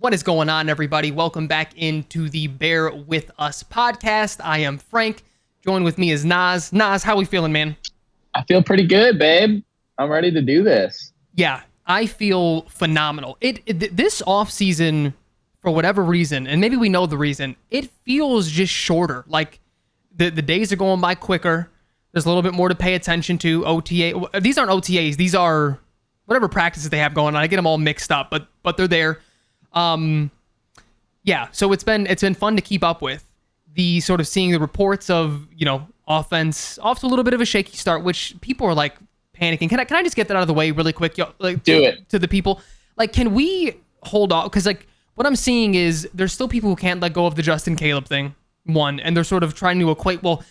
What is going on, everybody? Welcome back into the Bear With Us podcast. I am Frank. Joined with me is Nas. Nas, how we feeling, man? I feel pretty good, babe. I'm ready to do this. Yeah, I feel phenomenal. This offseason, for whatever reason, and maybe we know the reason, it feels just shorter. Like the days are going by quicker. There's a little bit more to pay attention to. OTA. These aren't OTAs. These are whatever practices they have going on. I get them all mixed up, but they're there. Yeah, so it's been fun to keep up with the sort of seeing the reports of, offense off to a little bit of a shaky start, which people are like panicking. Can I just get that out of the way really quick? Do it to the people. Like, can we hold off? Because like what I'm seeing is there's still people who can't let go of the Justin Caleb thing. One, and they're sort of trying to equate, well,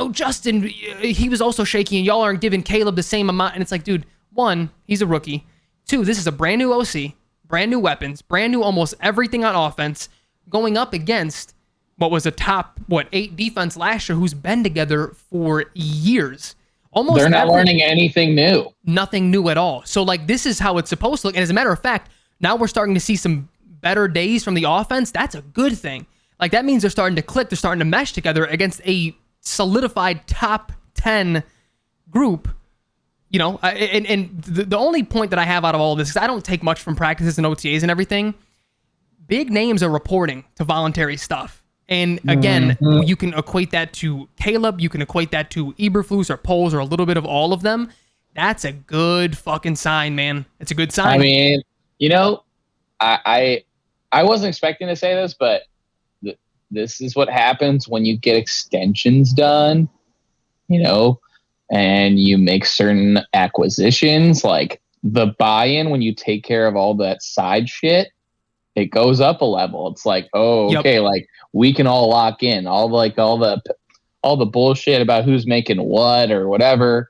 Justin, he was also shaky and y'all aren't giving Caleb the same amount. And it's like, dude, one, he's a rookie. Two, this is a brand new OC. Brand new weapons, brand new almost everything on offense, going up against what was a top, 8 defense last year who's been together for years. Almost They're not learning anything new. Nothing new at all. So, like, this is how it's supposed to look. And as a matter of fact, now we're starting to see some better days from the offense. That's a good thing. Like, that means they're starting to click. They're starting to mesh together against a solidified top 10 group. And the only point that I have out of all of this is I don't take much from practices and OTAs and everything. Big names are reporting to voluntary stuff. And again, you can equate that to Caleb. You can equate that to Eberflus or Poles or a little bit of all of them. That's a good fucking sign, man. It's a good sign. I mean, I wasn't expecting to say this, but this is what happens when you get extensions done, and you make certain acquisitions, like the buy-in when you take care of all that side shit, it goes up a level. It's like, okay, like we can all lock in all the bullshit about who's making what or whatever.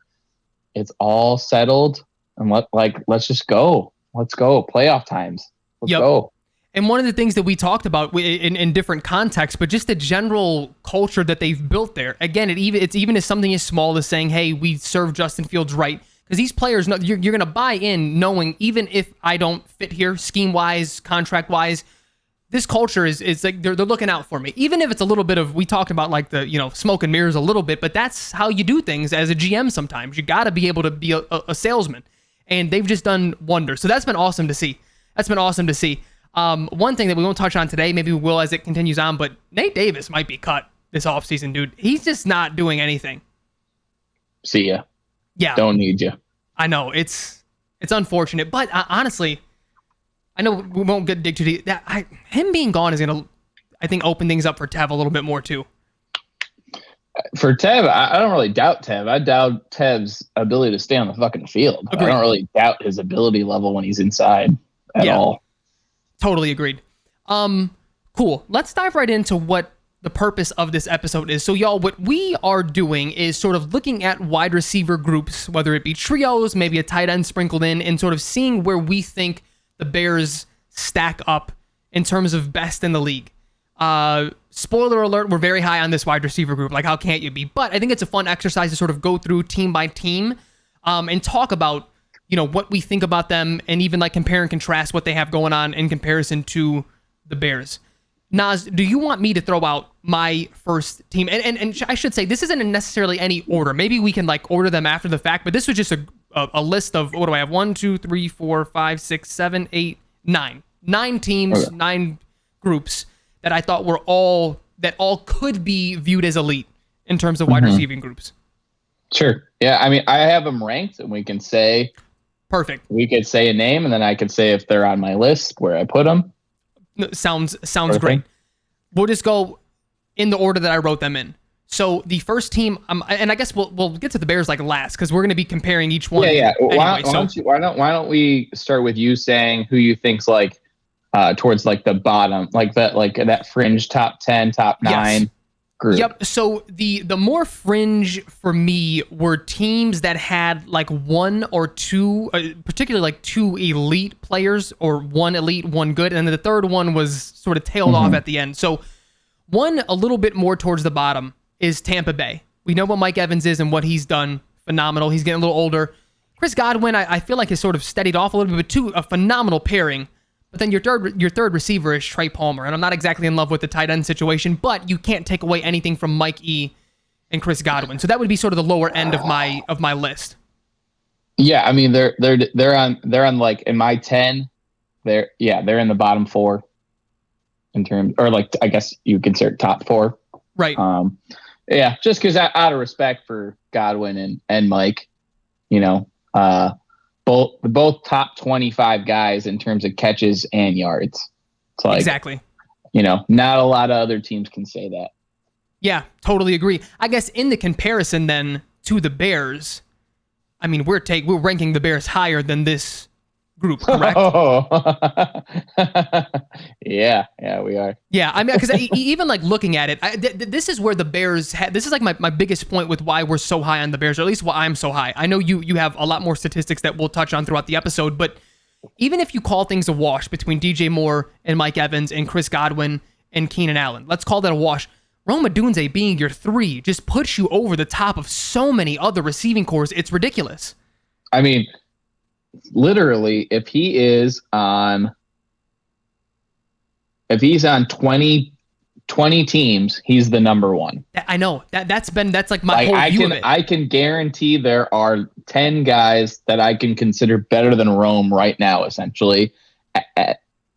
It's all settled, and let's just go. Let's go. Playoff times. Let's go. And one of the things that we talked about in different contexts, but just the general culture that they've built there. Again, it's even as something as small as saying, hey, we serve Justin Fields right. Because these players, you're going to buy in knowing even if I don't fit here scheme-wise, contract-wise, this culture is like they're looking out for me. Even if it's a little bit of, we talked about like the, smoke and mirrors a little bit, but that's how you do things as a GM sometimes. You got to be able to be a salesman. And they've just done wonders. So that's been awesome to see. One thing that we won't touch on today, maybe we will as it continues on, but Nate Davis might be cut this offseason, dude. He's just not doing anything. See ya. Yeah. Don't need you. I know. It's unfortunate, but honestly, I know we won't dig too deep. Him being gone is going to, I think, open things up for Tev a little bit more too. For Tev, I don't really doubt Tev. I doubt Tev's ability to stay on the fucking field. Agreed. I don't really doubt his ability level when he's inside at all. Totally agreed. Cool. Let's dive right into what the purpose of this episode is. So y'all, what we are doing is sort of looking at wide receiver groups, whether it be trios, maybe a tight end sprinkled in, and sort of seeing where we think the Bears stack up in terms of best in the league. Spoiler alert, we're very high on this wide receiver group. Like, how can't you be? But I think it's a fun exercise to sort of go through team by team, and talk about what we think about them, and even like compare and contrast what they have going on in comparison to the Bears. Nas, do you want me to throw out my first team? And I should say, this isn't in necessarily any order. Maybe we can like order them after the fact, but this was just a list of, what do I have? 1, 2, 3, 4, 5, 6, 7, 8, 9. 9 teams, okay. 9 groups that I thought were all could be viewed as elite in terms of wide receiving groups. Sure. Yeah. I mean, I have them ranked, and we can say, perfect. We could say a name, and then I could say if they're on my list where I put them. Sounds great. We'll just go in the order that I wrote them in. So the first team, and I guess we'll get to the Bears like last, because we're going to be comparing each one. Yeah. Anyway, why don't we start with you saying who you think's like towards like the bottom, like that fringe top 10, top 9. Yes. Group. Yep. So the more fringe for me were teams that had like one or two, particularly like 2 elite players, or 1 elite, 1 good, and then the third one was sort of tailed off at the end. So one a little bit more towards the bottom is Tampa Bay. We know what Mike Evans is and what he's done. Phenomenal. He's getting a little older. Chris Godwin, I feel like has sort of steadied off a little bit, but a phenomenal pairing. But then your third receiver is Trey Palmer, and I'm not exactly in love with the tight end situation, but you can't take away anything from Mike E and Chris Godwin. So that would be sort of the lower end of my list. Yeah, I mean they're on like in my 10, they're in the bottom 4 in terms, or like I guess you consider top 4. Right. Yeah, just because out of respect for Godwin and Mike, both top 25 guys in terms of catches and yards. It's like, exactly. Not a lot of other teams can say that. Yeah, totally agree. I guess in the comparison then to the Bears, I mean, we're ranking the Bears higher than this group, correct? Oh. yeah, we are. Yeah, I mean, because even like looking at it, this is where the Bears this is like my biggest point with why we're so high on the Bears, or at least why I'm so high. I know you have a lot more statistics that we'll touch on throughout the episode, but even if you call things a wash between DJ Moore and Mike Evans and Chris Godwin and Keenan Allen, let's call that a wash. Rome Odunze being your 3 just puts you over the top of so many other receiving cores. It's ridiculous. I mean, literally, if he's on 20 teams, he's the number 1. I know that's like my whole view of it. I can guarantee there are 10 guys that I can consider better than Rome right now, essentially,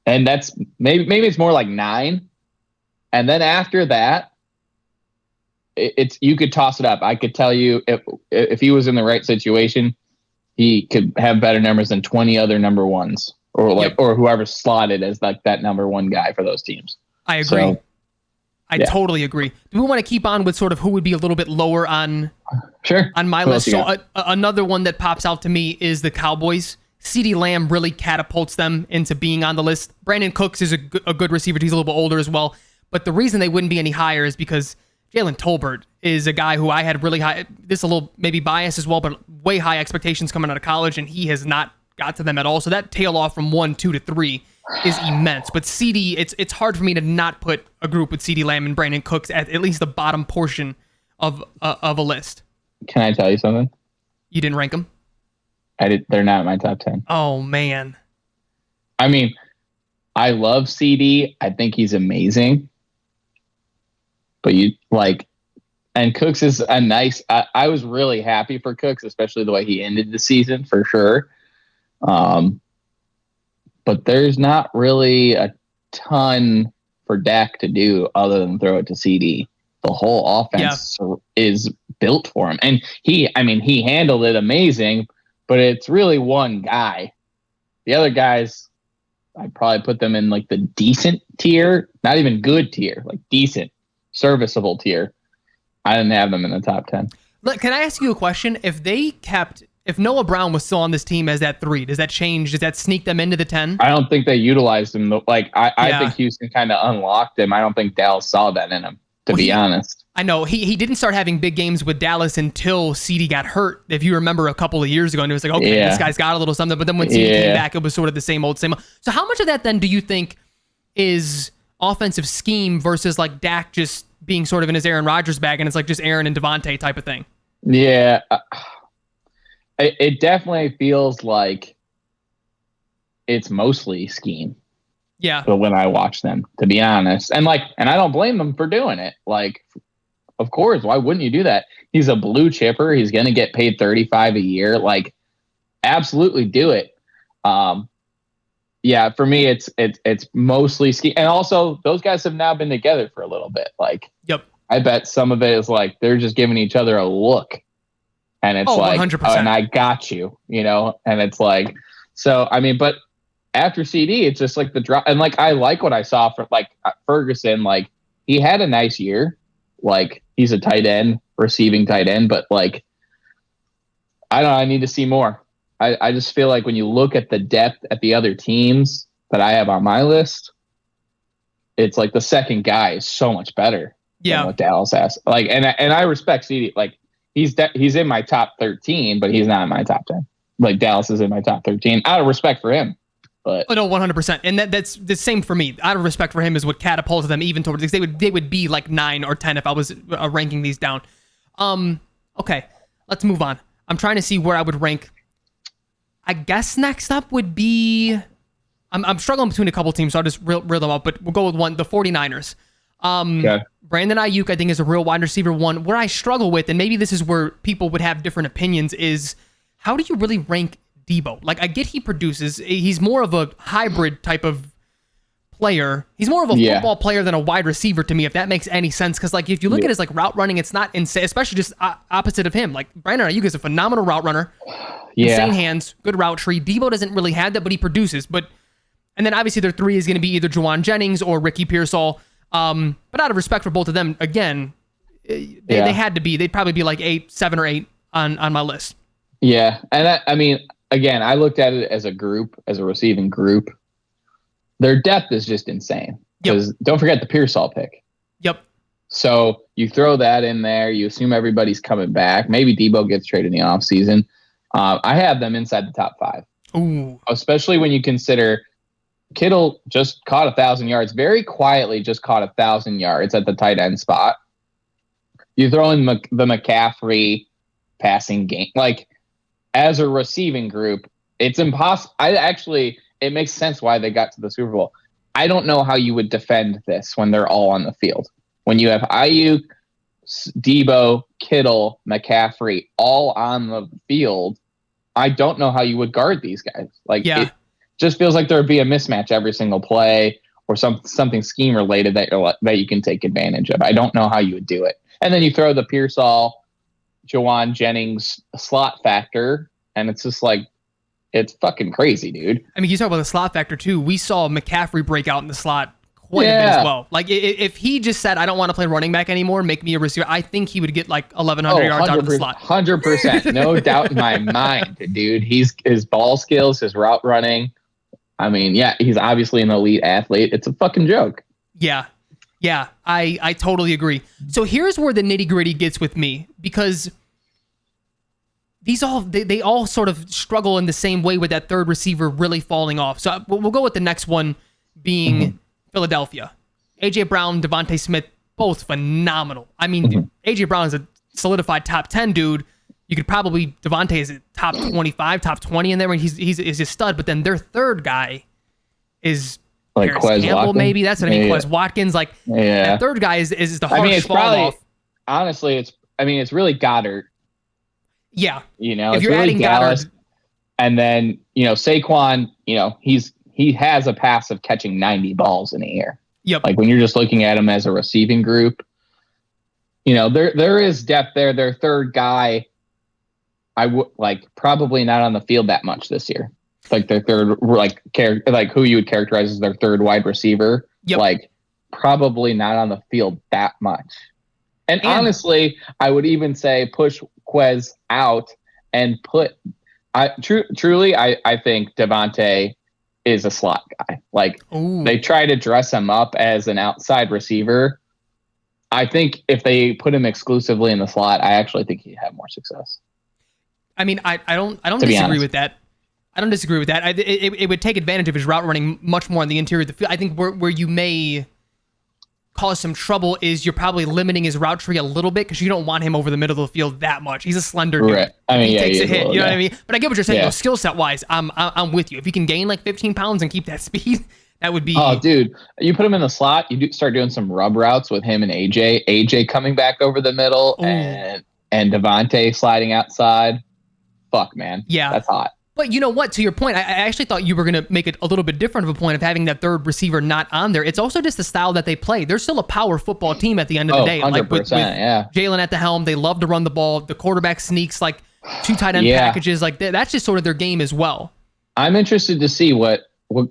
and that's maybe it's more like 9, and then after that, it's you could toss it up. I could tell you if he was in the right situation, he could have better numbers than 20 other number 1s, or whoever's slotted as like that number 1 guy for those teams. I agree. I totally agree. Do we want to keep on with sort of who would be a little bit lower on my list? So another one that pops out to me is the Cowboys. CeeDee Lamb really catapults them into being on the list. Brandon Cooks is a good receiver. He's a little bit older as well. But the reason they wouldn't be any higher is because Jalen Tolbert is a guy who I had really high, this a little maybe biased as well, but way high expectations coming out of college, and he has not got to them at all. So that tail off from 1, 2 to 3 is immense. But CD, it's hard for me to not put a group with CeeDee Lamb and Brandon Cooks at least the bottom portion of a list. Can I tell you something? You didn't rank them? I did. They're not in my top 10. Oh man. I mean, I love CD. I think he's amazing. But and Cooks is a nice. I was really happy for Cooks, especially the way he ended the season for sure. But there's not really a ton for Dak to do other than throw it to CD. The whole offense is built for him, and he handled it amazing. But it's really one guy. The other guys, I'd probably put them in like the decent tier, not even good tier, like decent, serviceable tier. I didn't have them in the top 10. Look, can I ask you a question? If Noah Brown was still on this team as that 3, does that change? Does that sneak them into the 10? I don't think they utilized him. I think Houston kind of unlocked him. I don't think Dallas saw that in him, to be honest. I know he didn't start having big games with Dallas until CD got hurt. If you remember a couple of years ago, and it was like, okay, this guy's got a little something. But then when CD came back, it was sort of the same old. So how much of that then do you think is offensive scheme versus like Dak just being sort of in his Aaron Rodgers bag, and it's like just Aaron and Devontae type of thing? Yeah, it definitely feels like it's mostly scheme. Yeah. But when I watch them, to be honest, and I don't blame them for doing it. Like, of course, why wouldn't you do that? He's a blue chipper. He's going to get paid $35 a year. Like, absolutely do it. Yeah, for me, it's mostly scheme. And also, those guys have now been together for a little bit. Like, yep. I bet some of it is like they're just giving each other a look. And it's 100%. and I got you, and it's like, so, I mean, but after CD, it's just like the drop. And I like what I saw from Ferguson. Like, he had a nice year. Like, he's a tight end, receiving tight end, but I don't know. I need to see more. I just feel like when you look at the depth at the other teams that I have on my list, it's like the second guy is so much better than what Dallas has. And I respect CD. He's in my top 13, but he's not in my top 10. Like, Dallas is in my top 13 out of respect for him. But no, 100%. And that's the same for me. Out of respect for him is what catapulted them even towards, because they would be like 9 or 10 if I was ranking these down. Okay, let's move on. I'm trying to see where I would rank. I guess next up would be, I'm struggling between a couple teams, so I'll just reel them up, but we'll go with one, the 49ers. Okay. Brandon Ayuk, I think, is a real wide receiver one. Where I struggle with, and maybe this is where people would have different opinions, is how do you really rank Debo? Like, I get he produces. He's more of a hybrid type of player. He's more of a football player than a wide receiver to me, if that makes any sense. Because, like, if you look at his, like, route running, it's not insane, especially just opposite of him. Like, Brandon Ayuk is a phenomenal route runner. Insane hands, good route tree. Debo doesn't really have that, but he produces. And then, obviously, their three is going to be either Juwan Jennings or Ricky Pearsall. But out of respect for both of them, again, they had to be. They'd probably be like 7 or 8 on my list. Yeah, and I mean, again, I looked at it as a group, as a receiving group. Their depth is just insane. Because don't forget the Pearsall pick. Yep. So you throw that in there. You assume everybody's coming back. Maybe Debo gets traded in the offseason. I have them inside the top 5. Ooh. Especially when you consider Kittle just caught 1,000 yards, very quietly just caught 1,000 yards at the tight end spot. You throw in the McCaffrey passing game. Like, as a receiving group, it's impossible. It makes sense why they got to the Super Bowl. I don't know how you would defend this when they're all on the field. When you have Ayuk, Debo, Kittle, McCaffrey all on the field, I don't know how you would guard these guys. It just feels like there would be a mismatch every single play or something scheme related that you can take advantage of. I don't know how you would do it. And then you throw the Pearsall, Juwan Jennings slot factor, and it's just like, it's fucking crazy, dude. I mean, you talk about the slot factor too. We saw McCaffrey break out in the slot quite a bit as well. Like, if he just said, I don't want to play running back anymore, make me a receiver, I think he would get like 1,100 yards out of the slot. 100%. No doubt in my mind, dude. His ball skills, his route running. I mean, he's obviously an elite athlete. It's a fucking joke. Yeah, I totally agree. So here's where the nitty gritty gets with me, because they all sort of struggle in the same way with that third receiver really falling off. So we'll go with the next one being Philadelphia. AJ Brown, Devontae Smith, both phenomenal. I mean, AJ Brown is a solidified top 10 dude. You could probably, Devontae is a top 25, top 20 in there, and he's a stud. But then their third guy is like Paris Quez Campbell, Watkins? Maybe that's what I mean. Quez Watkins, like that third guy is the hardest fall off. Honestly, it's really Goddard. Yeah, if you're really adding Dallas, Goddard, and then Saquon, he has a pass of catching 90 balls in a year. Yep. Like, when you're just looking at him as a receiving group, there is depth there. Their third guy, I would probably not on the field that much this year. Like, their third, who you would characterize as their third wide receiver. Yep. Probably not on the field that much. And honestly, I would even say push Quez out and truly, I think Devontae is a slot guy. They try to dress him up as an outside receiver. I think if they put him exclusively in the slot, I actually think he'd have more success. I mean, I don't disagree with that. I don't disagree with that. It would take advantage of his route running much more on the interior of the field. I think where you may cause some trouble is you're probably limiting his route tree a little bit, because you don't want him over the middle of the field that much. He's a slender dude. Right. I mean, he takes a hit. Will, you know what I mean? But I get what you're saying. Skill set wise, I'm with you. If he can gain like 15 pounds and keep that speed, that would be. Oh, dude! You put him in the slot. You start doing some rub routes with him and AJ. AJ coming back over the middle, and Devontae sliding outside. Fuck, man. Yeah, that's hot. But you know what? To your point, I actually thought you were going to make it a little bit different of a point of having that third receiver not on there. It's also just the style that they play. They're still a power football team at the end of the day. 100%, like with Jalen at the helm, they love to run the ball. The quarterback sneaks like 2 tight end packages. Like that's just sort of their game as well. I'm interested to see what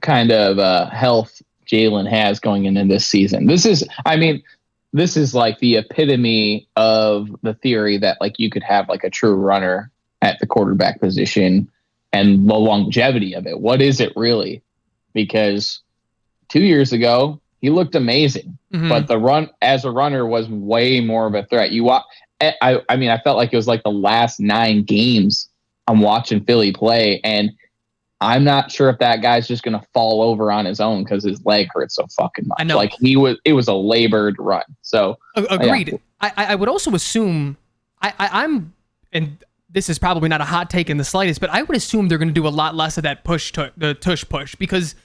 kind of health Jalen has going into this season. This is like the epitome of the theory that like you could have like a true runner at the quarterback position. And the longevity of it. What is it really? Because 2 years ago, he looked amazing. But the run as a runner was way more of a threat. I felt like it was like the last 9 games I'm watching Philly play. And I'm not sure if that guy's just going to fall over on his own because his leg hurts so fucking much. I know. It was a labored run. So agreed. Yeah. I would also assume I'm, and this is probably not a hot take in the slightest, but I would assume they're going to do a lot less of that the tush push, because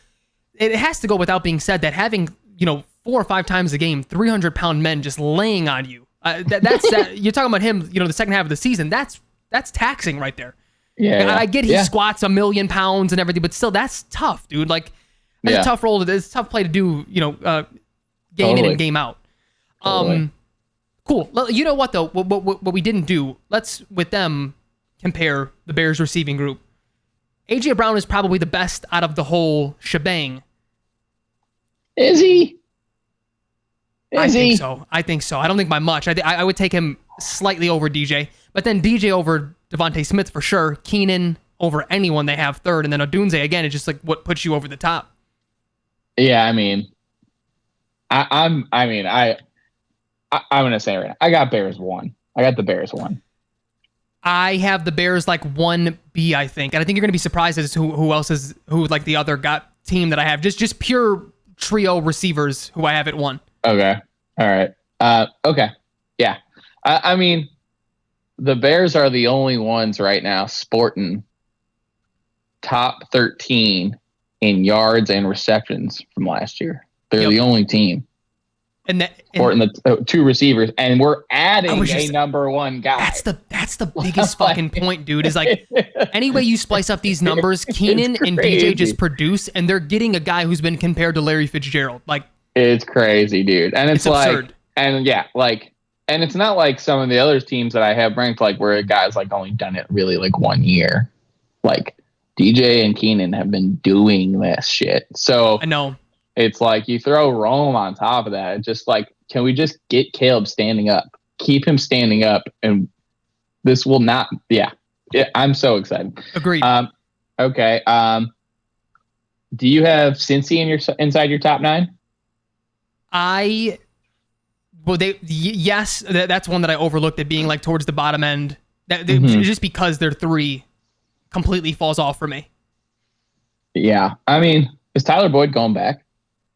it has to go without being said that having, 4 or 5 times a game, 300-pound men just laying on you. That's you're talking about him, the second half of the season. That's taxing right there. Yeah. I get he squats 1,000,000 pounds and everything, but still, that's tough, dude. Like, that's a tough role. It's a tough play to do, game in and game out. Cool. You know what, though? What we didn't do, let's, with them, compare the Bears receiving group. A.J. Brown is probably the best out of the whole shebang. Is he? I think so. I don't think by much. I would take him slightly over DJ, but then DJ over Devontae Smith for sure. Keenan over anyone they have third, and then Odunze again is just like what puts you over the top. Yeah, I mean, I'm gonna say right now, I got Bears 1. I got the Bears 1. I have the Bears like 1B, I think, and I think you're gonna be surprised as to who else is like the other team that I have. Just pure trio receivers who I have at 1. Okay. All right. Okay. Yeah. I mean, the Bears are the only ones right now sporting top 13 in yards and receptions from last year. They're the only team. Sporting the 2 receivers, and we're adding a number 1 guy. That's the biggest fucking point, dude. Is like any way you splice up these numbers, Keenan and DJ just produce, and they're getting a guy who's been compared to Larry Fitzgerald. Like, it's crazy, dude. And it's like absurd. And it's not like some of the other teams that I have ranked, like where a guy's like only done it really like 1 year. Like DJ and Keenan have been doing this shit. So I know. It's like you throw Rome on top of that. It's just like, can we just get Caleb standing up? Keep him standing up, and this will not. Yeah, I'm so excited. Agreed. Okay. Do you have Cincy inside your top 9? Yes, that's one that I overlooked at being like towards the bottom end. Just because they're 3 completely falls off for me. Yeah, I mean, is Tyler Boyd going back?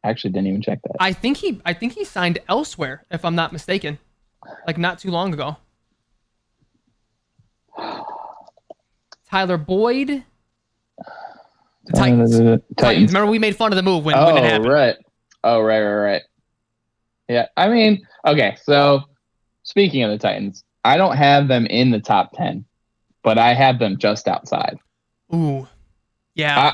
I actually didn't even check that. I think he signed elsewhere, if I'm not mistaken, like not too long ago. Tyler Boyd, the Titans. Remember, we made fun of the move when it happened. Right. Oh, right. Yeah, I mean, okay. So speaking of the Titans, I don't have them in the top 10, but I have them just outside. Ooh, yeah.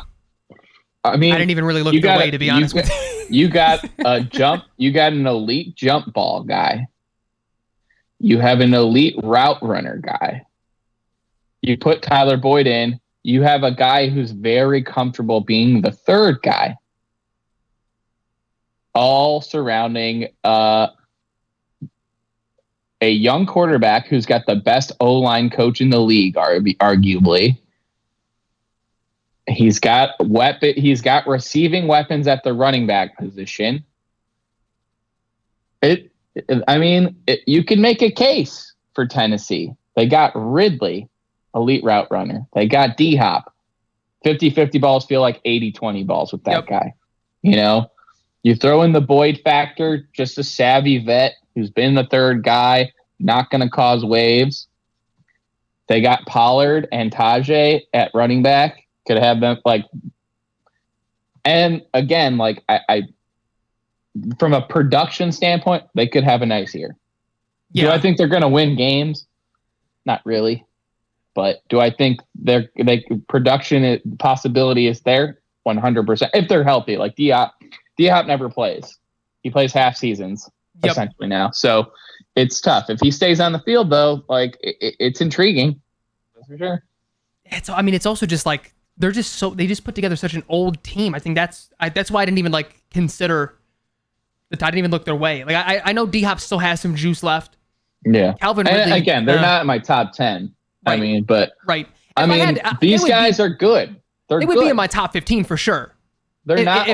I mean, I didn't even really look their way, to be honest with you. You got a jump. You got an elite jump ball guy. You have an elite route runner guy. You put Tyler Boyd in. You have a guy who's very comfortable being the third guy. All surrounding a young quarterback who's got the best O-line coach in the league, arguably. He's got receiving weapons at the running back position. You can make a case for Tennessee. They got Ridley, elite route runner. They got D-Hop. 50-50 balls feel like 80-20 balls with that guy. You throw in the Boyd factor, just a savvy vet who's been the third guy, not going to cause waves. They got Pollard and Tajay at running back. Could have them and again, I from a production standpoint, they could have a nice year. Yeah. Do I think they're going to win games? Not really, but do I think production possibility is there? 100% if they're healthy. Like D-Hop never plays; he plays half seasons essentially now, so it's tough. If he stays on the field, though, it's intriguing. That's for sure. It's also just like. They just put together such an old team. I think that's why I didn't even consider I didn't even look their way. I know D-Hop still has some juice left. Yeah. Calvin Ridley. Again, they're not in my top 10. Right. Right. These guys are good. They would be in my top 15 for sure. They're not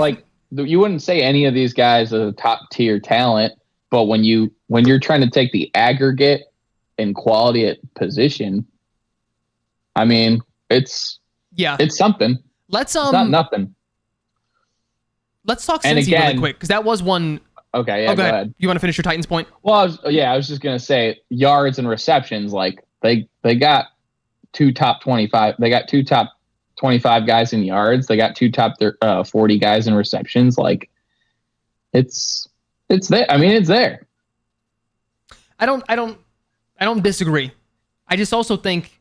you wouldn't say any of these guys are top tier talent, but when you're trying to take the aggregate and quality at position, it's something. It's not nothing. Let's talk Cincy really quick, because that was one. Okay, yeah, go ahead. You want to finish your Titans point? Well, I was just gonna say yards and receptions. They got 2 top 25. They got 2 top 25 guys in yards. They got 2 top 40 guys in receptions. Like, it's there. I mean, it's there. I don't disagree. I just also think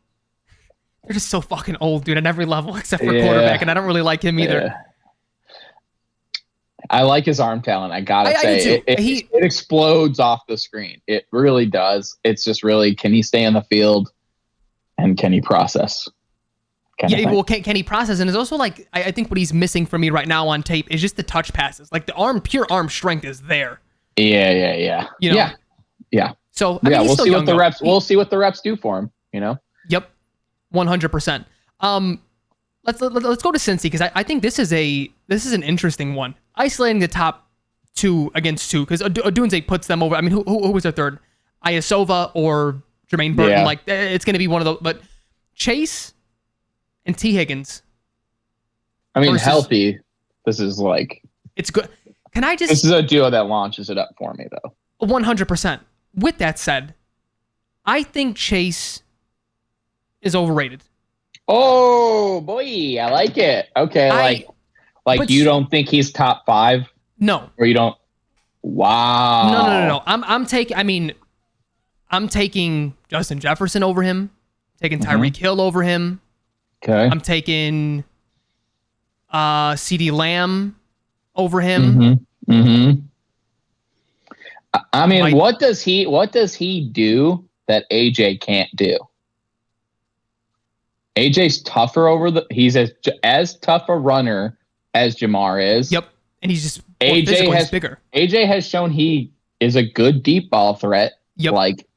they're just so fucking old, dude, at every level except for quarterback, and I don't really like him either. Yeah. I like his arm talent. I gotta say, it explodes off the screen. It really does. It's just really, can he stay on the field, and can he process? Yeah, well, can he process? And it's also like, I think what he's missing for me right now on tape is just the touch passes. Like the pure arm strength is there. Yeah. You know? Yeah. So I mean, we'll see what the reps. We'll see what the reps do for him. You know. Yep, 100%. Let's go to Cincy, because I think this is an interesting one. Isolating the top 2 against 2, because Odunze puts them over. I mean, who was their third? Iosova or Jermaine Burton? Yeah. Like, it's going to be one of those. But Chase and T. Higgins. I mean, healthy. This is like, it's good. This is a duo that launches it up for me, though. 100%. With that said, I think Chase is overrated. Oh boy, I like it. Okay, like you don't think he's top 5? No. Or you don't? Wow. No. I'm taking Justin Jefferson over him. Taking Tyreek Hill over him. Okay. I'm taking CeeDee Lamb over him. I mean, what does he do that AJ can't do? AJ's tougher he's as tough a runner as Ja'Marr is. Yep. And he's just he's bigger. AJ has shown he is a good deep ball threat. Yep. Like,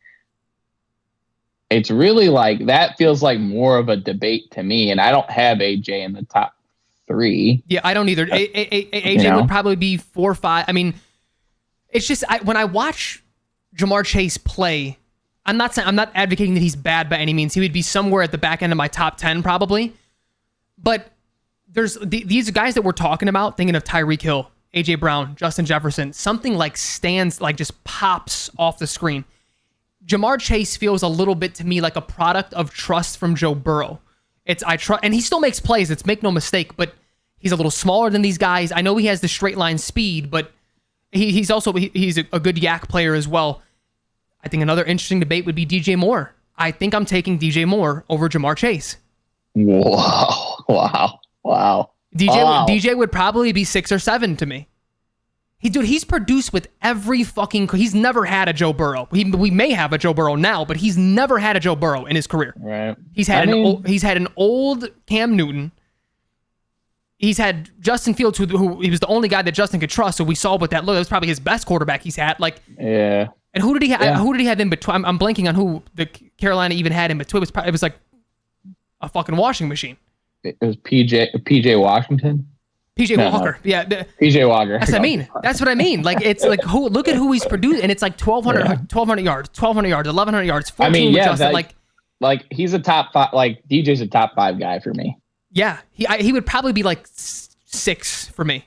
it's really like, that feels like more of a debate to me, and I don't have AJ in the top 3. Yeah, I don't either. AJ would probably be 4 or 5. I mean, it's just when I watch Ja'Marr Chase play, I'm not advocating that he's bad by any means. He would be somewhere at the back end of my top 10 probably. But there's these guys that we're talking about, thinking of Tyreek Hill, AJ Brown, Justin Jefferson, something like stands, like just pops off the screen. Ja'Marr Chase feels a little bit to me like a product of trust from Joe Burrow. And he still makes plays. It's make no mistake, but he's a little smaller than these guys. I know he has the straight line speed, but he's a good yak player as well. I think another interesting debate would be DJ Moore. I think I'm taking DJ Moore over Ja'Marr Chase. Wow. DJ would probably be 6 or 7 to me. He's produced with every fucking. He's never had a Joe Burrow. We may have a Joe Burrow now, but he's never had a Joe Burrow in his career. Right. He's had an old Cam Newton. He's had Justin Fields, who he was the only guy that Justin could trust. So we saw what that looked. That was probably his best quarterback he's had. Like, yeah. And who did he have? Yeah. Who did he have in between? I'm blanking on who the Carolina even had in between. It was like a fucking washing machine. It was PJ Washington. PJ Walker. Yeah. PJ Walker. That's what I mean. That's what I mean. Like, it's like, look at who he's produced, and it's like 1,200 yards, 1,100 yards, 14 I mean, yeah, Justin, like he's a top 5. Like, DJ's a top 5 guy for me. Yeah, he would probably be like 6 for me,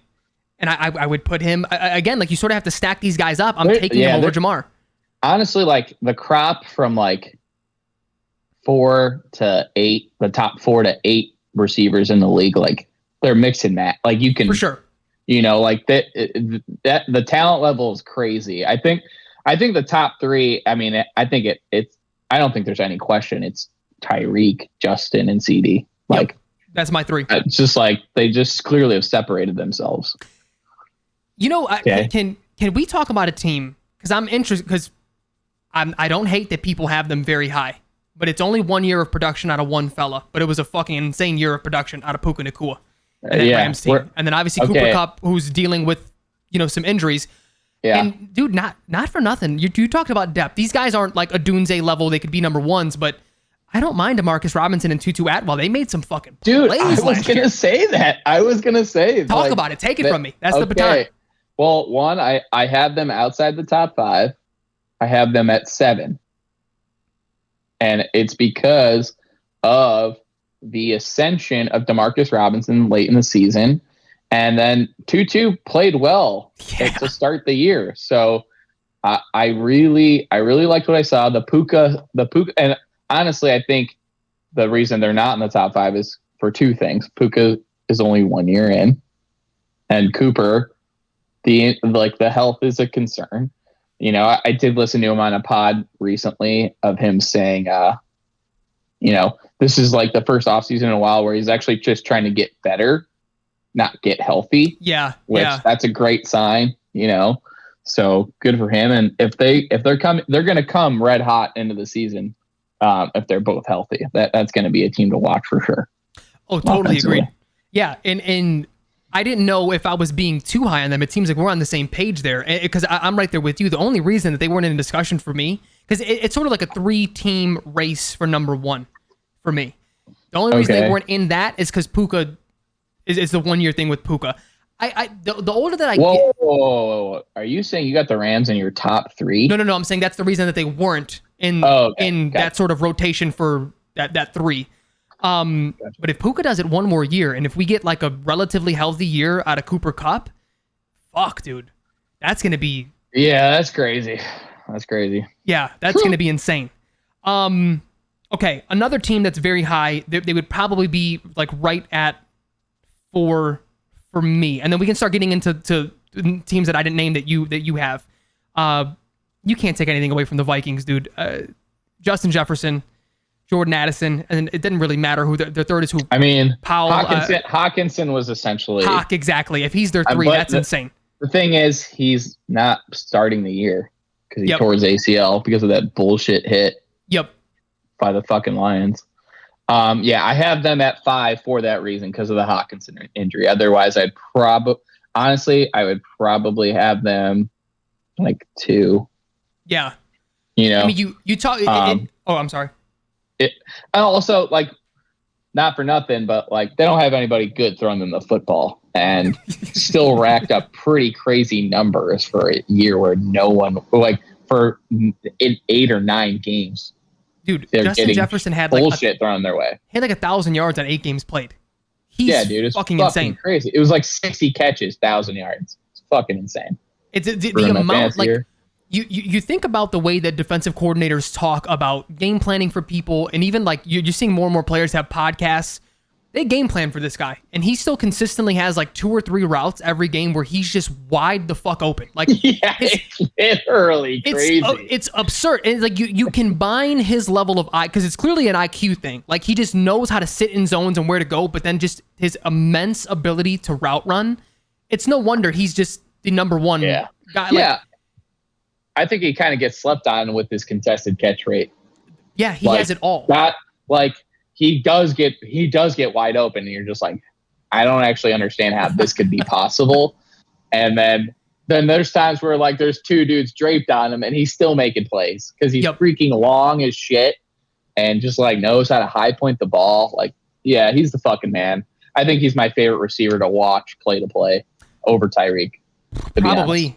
and I would put him again. Like, you sort of have to stack these guys up. I'm taking him over Ja'Marr. Honestly, like the crop from like 4 to 8, the top 4 to 8 receivers in the league, like they're mix and match. Like, you can for sure, like that the talent level is crazy. I think the top 3. I mean, I think it's. I don't think there's any question. It's Tyreek, Justin, and CD. Like. Yep. That's my 3. It's just like they just clearly have separated themselves. You know, can we talk about a team? Because I'm interested. Because I don't hate that people have them very high, but it's only 1 year of production out of one fella. But it was a fucking insane year of production out of Puka Nacua and that Rams team, and then obviously Cooper Kupp, who's dealing with some injuries. Yeah. And dude, not for nothing. You talked about depth. These guys aren't like a Dunze level. They could be number 1s, but. I don't mind Demarcus Robinson and Tutu Atwell. They made some fucking plays last year. I was going to say that. Talk about it. Take it from me. That's the baton. Well, one, I have them outside the top 5. I have them at 7. And it's because of the ascension of Demarcus Robinson late in the season. And then Tutu played well to start the year. So I really liked what I saw. The Puka, and honestly, I think the reason they're not in the top 5 is for two things. Puka is only 1 year in, and Cooper, the health is a concern. You know, I did listen to him on a pod recently of him saying, you know, this is like the first offseason in a while where he's actually just trying to get better, not get healthy. Yeah. Which that's a great sign, you know. So good for him. And if they're coming, they're going to come red hot into the season. If they're both healthy, that's going to be a team to watch for sure. Oh, totally agreed. Yeah. And I didn't know if I was being too high on them. It seems like we're on the same page there, because I'm right there with you. The only reason that they weren't in discussion for me, because it's sort of like a 3-team race for number one for me. The only reason they weren't in that is because Puka is the 1 year thing with Puka. The older that I get. Whoa. Are you saying you got the Rams in your top 3? No. I'm saying that's the reason that they weren't in that sort of rotation for that 3. Gotcha. But if Puka does it 1 more year, and if we get like a relatively healthy year out of Cooper Kupp, fuck, dude, that's gonna be. Yeah, that's crazy. Yeah, that's gonna be insane. Okay, another team that's very high. They would probably be like right at 4 for me, and then we can start getting into teams that I didn't name that you have. You can't take anything away from the Vikings, dude. Justin Jefferson, Jordan Addison, and it didn't really matter who their third is. Who I mean, Powell, Hawkinson was essentially Hawk, exactly. If he's their 3, that's insane. The thing is, he's not starting the year because he tore his ACL because of that bullshit hit. Yep. By the fucking Lions. I have them at 5 for that reason because of the Hawkinson injury. Otherwise, I would probably have them like 2. Yeah. You know, I mean, you talk. I'm sorry. Also, like, not for nothing, but like they don't have anybody good throwing them the football, and still racked up pretty crazy numbers for a year where no one, like, for 8 or 9 games. Dude, Justin Jefferson had like bullshit thrown their way. He had like 1,000 yards on 8 games played. He's it's fucking insane. Crazy. It was like 60 catches, 1,000 yards. It's fucking insane. It's the amount, like, you think about the way that defensive coordinators talk about game planning for people, and even like you're seeing more and more players have podcasts. They game plan for this guy, and he still consistently has like 2 or 3 routes every game where he's just wide the fuck open. Like, it's literally crazy. It's absurd. And like you combine his level of because it's clearly an IQ thing. Like, he just knows how to sit in zones and where to go, but then just his immense ability to route run. It's no wonder he's just the number 1 guy. Like, I think he kind of gets slept on with his contested catch rate. Yeah, he has it all. Not like. He does get wide open, and you're just like, I don't actually understand how this could be possible. And then there's times where like there's 2 dudes draped on him, and he's still making plays because he's freaking long as shit, and just like knows how to high point the ball. Like, yeah, he's the fucking man. I think he's my favorite receiver to watch play to play over Tyreek. Probably.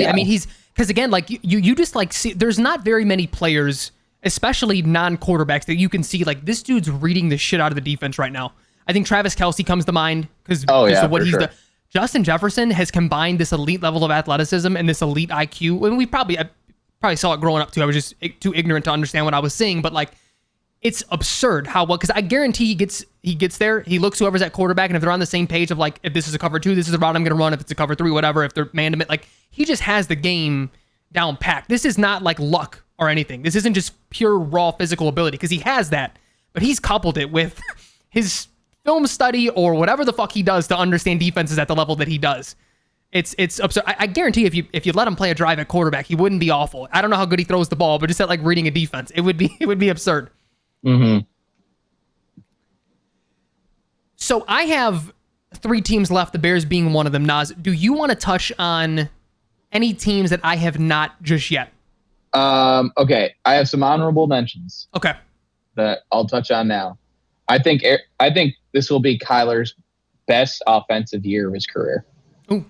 I mean, he's because again, like you just like see, there's not very many players, especially non-quarterbacks, that you can see like this dude's reading the shit out of the defense right now. I think Travis Kelce comes to mind because of what he's Justin Jefferson has combined this elite level of athleticism and this elite IQ. And I probably saw it growing up too. I was just too ignorant to understand what I was seeing, but like it's absurd how well, because I guarantee he gets there. He looks whoever's at quarterback, and if they're on the same page of like, if this is a cover 2, this is the route I'm going to run. If it's a cover 3, whatever. If they're man to man, like he just has the game down packed. This is not like luck or anything. This isn't just pure raw physical ability, because he has that, but he's coupled it with his film study or whatever the fuck he does to understand defenses at the level that he does. It's absurd. I guarantee if you let him play a drive at quarterback, he wouldn't be awful. I don't know how good he throws the ball, but just at like reading a defense, it would be absurd. Mm-hmm. So I have 3 teams left, the Bears being one of them. Naz, do you want to touch on any teams that I have not just yet? Okay, I have some honorable mentions. Okay, that I'll touch on now. I think this will be Kyler's best offensive year of his career. Ooh.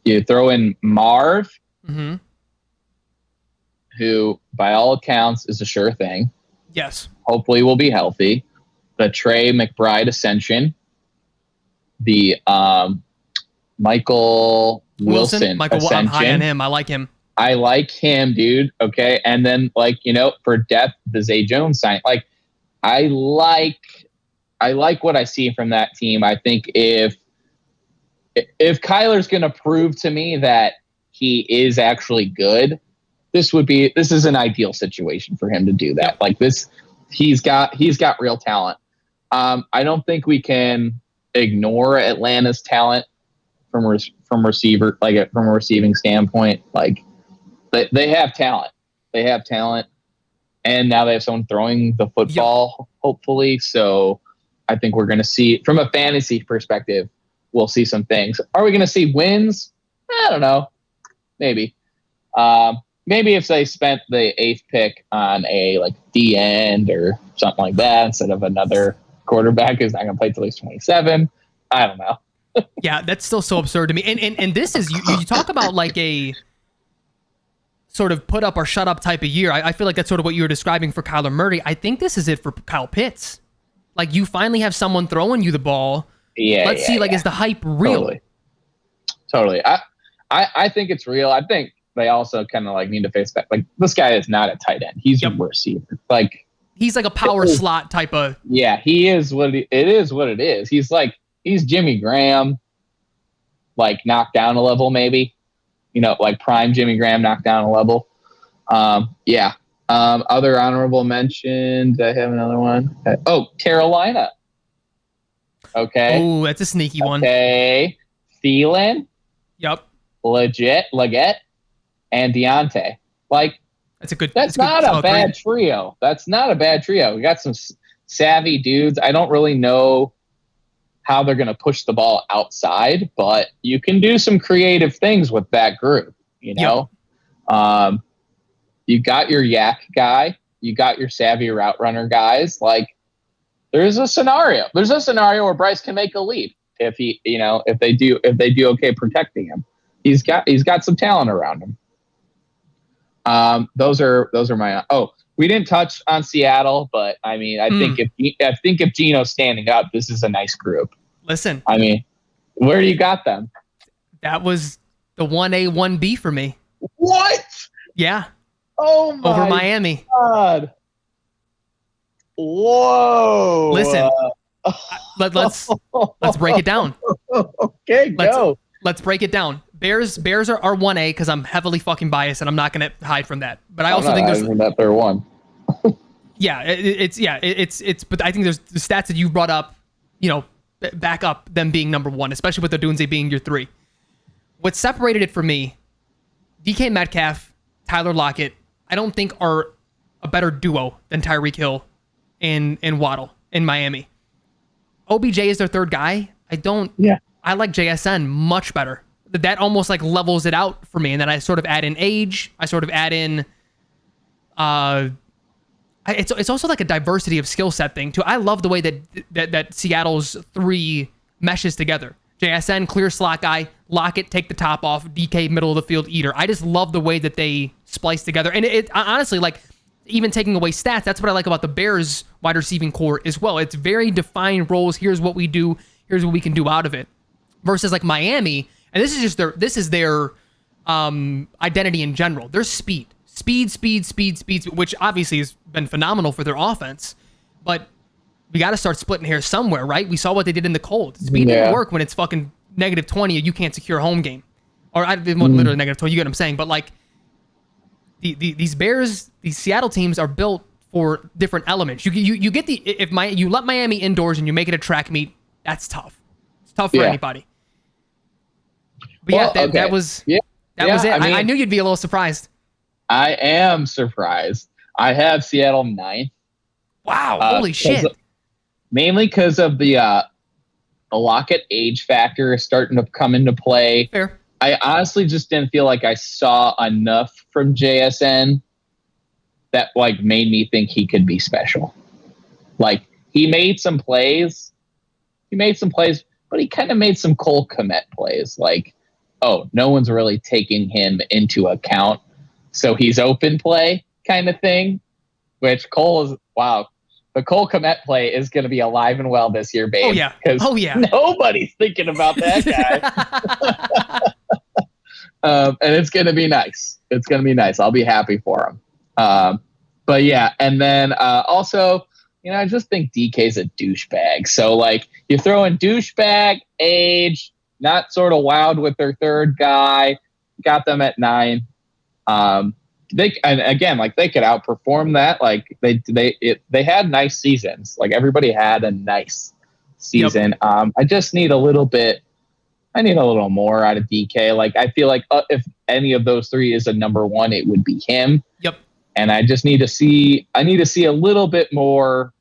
You throw in Marv, mm-hmm. who by all accounts is a sure thing. Yes. Hopefully will be healthy. The Trey McBride ascension. The Michael Wilson ascension. I'm high on him. I like him. I like him, dude. Okay. And then, like, for depth, the Zay Jones sign. Like, I like what I see from that team. I think if Kyler's going to prove to me that he is actually good, this is an ideal situation for him to do that. Yep. Like this, he's got real talent. I don't think we can ignore Atlanta's talent from receiver, like from a receiving standpoint. Like they have talent. They have talent. And now they have someone throwing the football, hopefully. So I think we're going to see, from a fantasy perspective, we'll see some things. Are we going to see wins? I don't know. Maybe. Maybe if they spent the 8th pick on a like D end or something like that instead of another quarterback who's not going to play till he's 27. I don't know. Yeah, that's still so absurd to me. And this is, you talk about like a sort of put up or shut up type of year. I feel like that's sort of what you were describing for Kyler Murray. I think this is it for Kyle Pitts. Like you finally have someone throwing you the ball. Yeah. Let's see, like, is the hype real? Totally. I think it's real. I think they also kind of like need to face that. Like this guy is not a tight end. He's a receiver. Like he's like a power slot type of. Yeah, he is it is what it is. He's Jimmy Graham, like knocked down a level maybe. You know, like prime Jimmy Graham knocked down a level. Yeah. Other honorable mention. Did I have another one? Carolina. Okay. Oh, that's a sneaky one. Okay. Thielen. Yep. Leggett, and Deontay. Like that's not a bad trio. That's not a bad trio. We got some savvy dudes. I don't really know how they're going to push the ball outside, but you can do some creative things with that group, you know? Yep. You got your yak guy, you got your savvy route runner guys. Like there's a scenario where Bryce can make a leap if they do okay protecting him. He's got some talent around him. Those are my, we didn't touch on Seattle, but I mean, I think if Geno's standing up, this is a nice group. Listen, I mean, where do you got them? That was the 1A, 1B for me. What? Yeah. Oh my over Miami. God. Whoa. Listen, let's break it down. Okay, go. Let's break it down. Bears are 1A because I'm heavily fucking biased and I'm not going to hide from that. But I also think there's that they're 1. Yeah, it's but I think there's the stats that you brought up, back up them being number 1, especially with the Odunze being your 3. What separated it for me, DK Metcalf, Tyler Lockett, I don't think are a better duo than Tyreek Hill and Waddle in Miami. OBJ is their third guy. I like JSN much better. That almost like levels it out for me. And then I sort of add in age. I sort of add in, it's also like a diversity of skill set thing too. I love the way that Seattle's 3 meshes together. JSN, clear slot guy, Lockett, take the top off, DK, middle of the field eater. I just love the way that they splice together. And it honestly, like, even taking away stats, that's what I like about the Bears wide receiving core as well. It's very defined roles. Here's what we do. Here's what we can do out of it. Versus like Miami, and this is their identity in general. Their speed, which obviously has been phenomenal for their offense. But we got to start splitting hairs somewhere, right? We saw what they did in the cold. Speed didn't work when it's fucking -20 and you can't secure a home game. Or I didn't want literally -20. You get what I'm saying? But like these Bears, these Seattle teams are built for different elements. You get you let Miami indoors and you make it a track meet. That's tough. It's tough for anybody. But that was it. I knew you'd be a little surprised. I am surprised. I have Seattle 9th. Wow! Holy shit! Mainly because of the Lockett age factor is starting to come into play. Fair. I honestly just didn't feel like I saw enough from JSN that like made me think he could be special. Like he made some plays, but he kind of made some Cole Kmet plays. Like, no one's really taking him into account, so he's open play kind of thing. Which Cole is the Cole Kmet play is going to be alive and well this year, babe. Oh yeah. Nobody's thinking about that guy. And it's going to be nice. It's going to be nice. I'll be happy for him. But yeah, and then also, I just think DK's a douchebag. So like you throw in douchebag, age, not sort of wowed with their third guy, got them at 9. They could outperform that. Like they had nice seasons. Like everybody had a nice season. Yep. I just need a little bit. I need a little more out of DK. Like I feel like if any of those 3 is a number 1, it would be him. Yep. And I just need to see. I need to see a little bit more.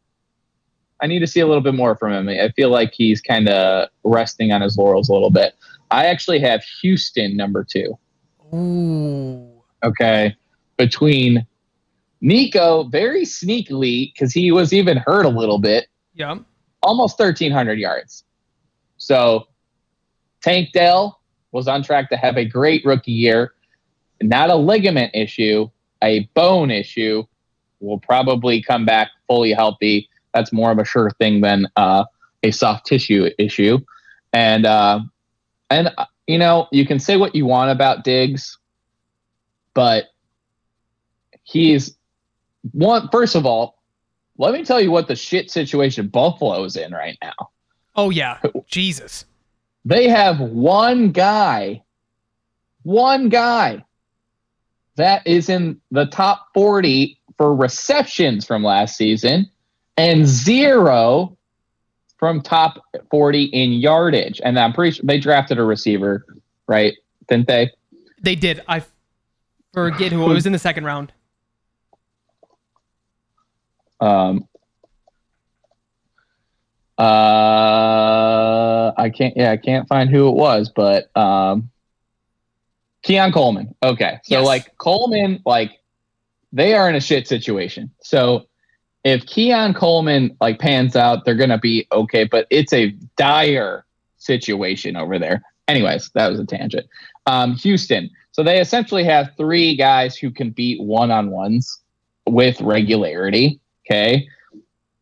I need to see a little bit more from him. I feel like he's kind of resting on his laurels a little bit. I actually have Houston number 2. Ooh. Okay. Between Nico, very sneakily, because he was even hurt a little bit. Yeah. Almost 1,300 yards. So Tank Dell was on track to have a great rookie year. Not a ligament issue, a bone issue. Will probably come back fully healthy. That's more of a sure thing than a soft tissue issue. And you can say what you want about Diggs, but he's one. First of all, let me tell you what the shit situation Buffalo is in right now. Oh yeah, Jesus. They have one guy that is in the top 40 for receptions from last season and 0 from top 40 in yardage. And I'm pretty sure they drafted a receiver, right? Didn't they? They did. I forget who it was in the second round. I can't find who it was, but Keon Coleman. Okay. So yes. Coleman, they are in a shit situation. So if Keon Coleman pans out, they're going to be okay, but it's a dire situation over there. Anyways, that was a tangent. Houston. So they essentially have 3 guys who can beat one-on-ones with regularity. Okay.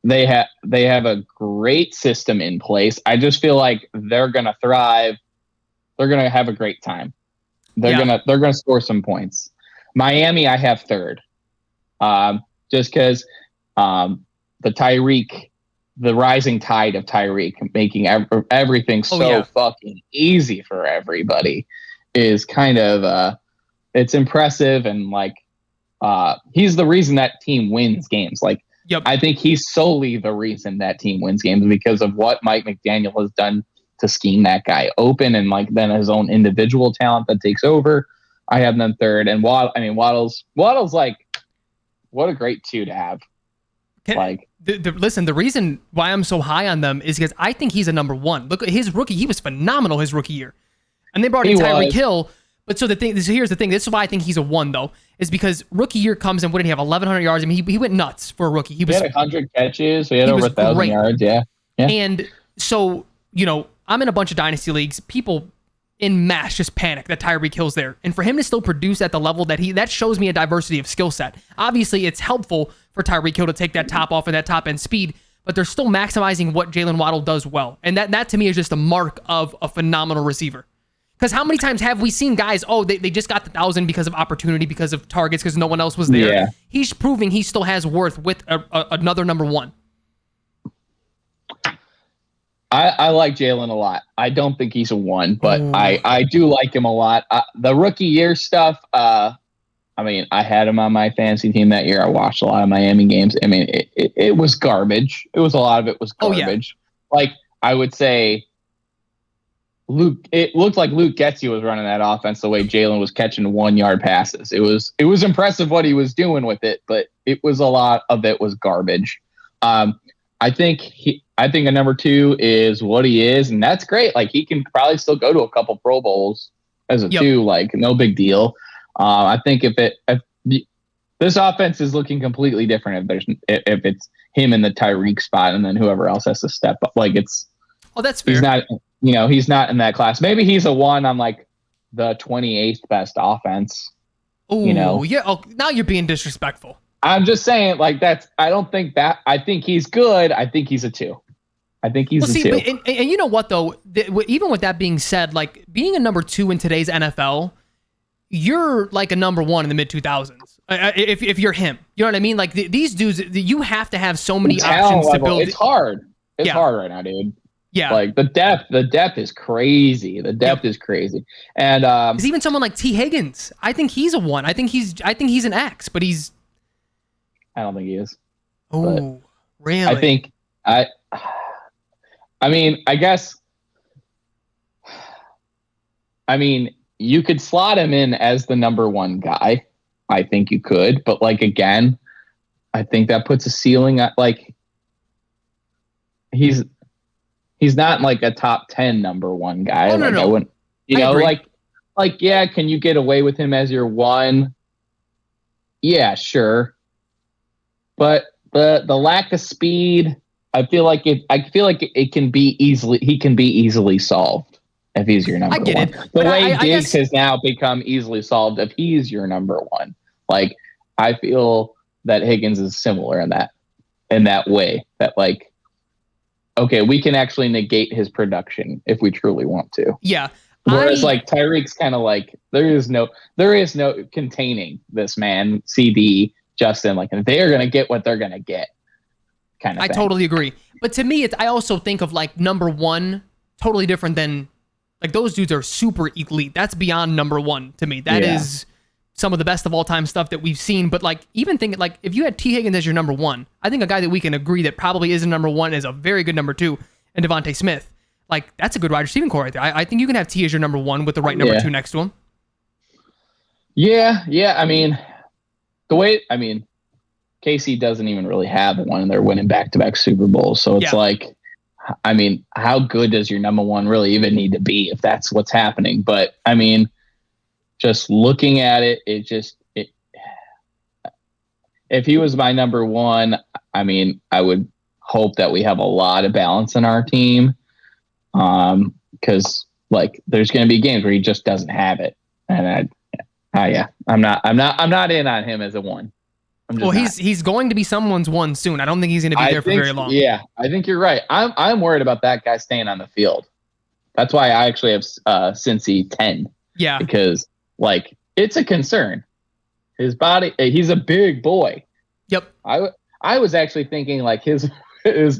They have a great system in take. I just feel like they're going to thrive. They're going to have a great time. They're going to score some points. Miami, I have 3rd. Just because the rising tide of Tyreek making everything fucking easy for everybody is kind of it's impressive, and he's the reason that team wins games. Yep. I think he's solely the reason that team wins games because of what Mike McDaniel has done to scheme that guy open, and then his own individual talent that takes over. I have them 3rd, and Waddle's what a great 2 to have. Listen, the reason why I'm so high on them is because I think he's a number 1. Look at his rookie; he was phenomenal his rookie year, and they brought in Tyreek Hill. But so here's the thing. This is why I think he's a 1 though, is because rookie year comes and what did he have? 1,100 yards. I mean, he went nuts for a rookie. He had 100 catches. He had over 1,000 yards. Yeah. And so I'm in a bunch of dynasty leagues. People in mass just panic that Tyreek Hill's there, and for him to still produce at the level that shows me a diversity of skill set. Obviously, it's helpful for Tyreek Hill to take that top off and that top end speed, but they're still maximizing what Jalen Waddle does well, and that to me is just a mark of a phenomenal receiver. Because how many times have we seen guys, they just got the 1,000 because of opportunity, because of targets, because no one else was there? Yeah. He's proving he still has worth with another number 1. I like Jalen a lot. I don't think he's a 1, but I do like him a lot. The rookie year stuff, I had him on my fantasy team that year. I watched a lot of Miami games. I mean, it was garbage. A lot of it was garbage. Oh, yeah. I would say it looked like Luke Getsy was running that offense the way Jalen was catching 1-yard passes. It was impressive what he was doing with it, but a lot of it was garbage. I think a number 2 is what he is, and that's great. He can probably still go to a couple Pro Bowls as a 2, no big deal. I think if this offense is looking completely different if it's him in the Tyreek spot and then whoever else has to step up. That's fair. He's not, he's not in that class. Maybe he's a 1 on the 28th best offense. Oh, yeah. Oh, now you're being disrespectful. I'm just saying, that's. I don't think that. I think he's good. I think he's a 2. I think he's a 2. And you know what though? Even with that being said, being a number 2 in today's NFL, you're a number 1 in the mid 2000s. If you're him, you know what I mean? Like these dudes, you have to have so many options to build. It's hard. It's hard right now, dude. Yeah. Like the depth is crazy. The depth is crazy. And because even someone like T. Higgins, I think he's a 1. I think he's an X, but I don't think he is. Oh, really? I think I mean, I guess. I mean, you could slot him in as the number 1 guy. I think you could, but like again, I think that puts a ceiling at like he's not like a top 10 number 1 guy. Oh, like no. I wouldn't, I agree. like yeah, can you get away with him as your 1? Yeah, sure. But the lack of speed, I feel like it can be easily solved if he's your number 1. I get it. The way Diggs has now become easily solved if he's your number 1. Like I feel that Higgins is similar in that way. That like, okay, we can actually negate his production if we truly want to. Yeah. Whereas like Tyreek's kind of like there is no containing this man, CD, Justin. Like they are gonna get what they're gonna get. Kind of. I totally agree. But to me, I also think of like number 1 totally different than like those dudes are super elite. That's beyond number 1 to me. That is some of the best of all time stuff that we've seen. But like even thinking like if you had T. Higgins as your number 1, I think a guy that we can agree that probably isn't number 1 is a very good number 2, and Devontae Smith. Like that's a good wide receiving core right there. I think you can have T as your number 1 with the right number 2 next to him. Yeah. I mean, KC doesn't even really have one, and they're winning back-to-back Super Bowls. So it's like, I mean, how good does your number 1 really even need to be if that's what's happening? But I mean, just looking at it, if he was my number 1, I mean, I would hope that we have a lot of balance in our team. Because like there's going to be games where he just doesn't have it, and I'm not in on him as a 1. He's going to be someone's 1 soon. I don't think he's going to be there for very long. Yeah, I think you're right. I'm worried about that guy staying on the field. That's why I actually have Cincy 10. Yeah, because like it's a concern. His body, he's a big boy. Yep. I was actually thinking like his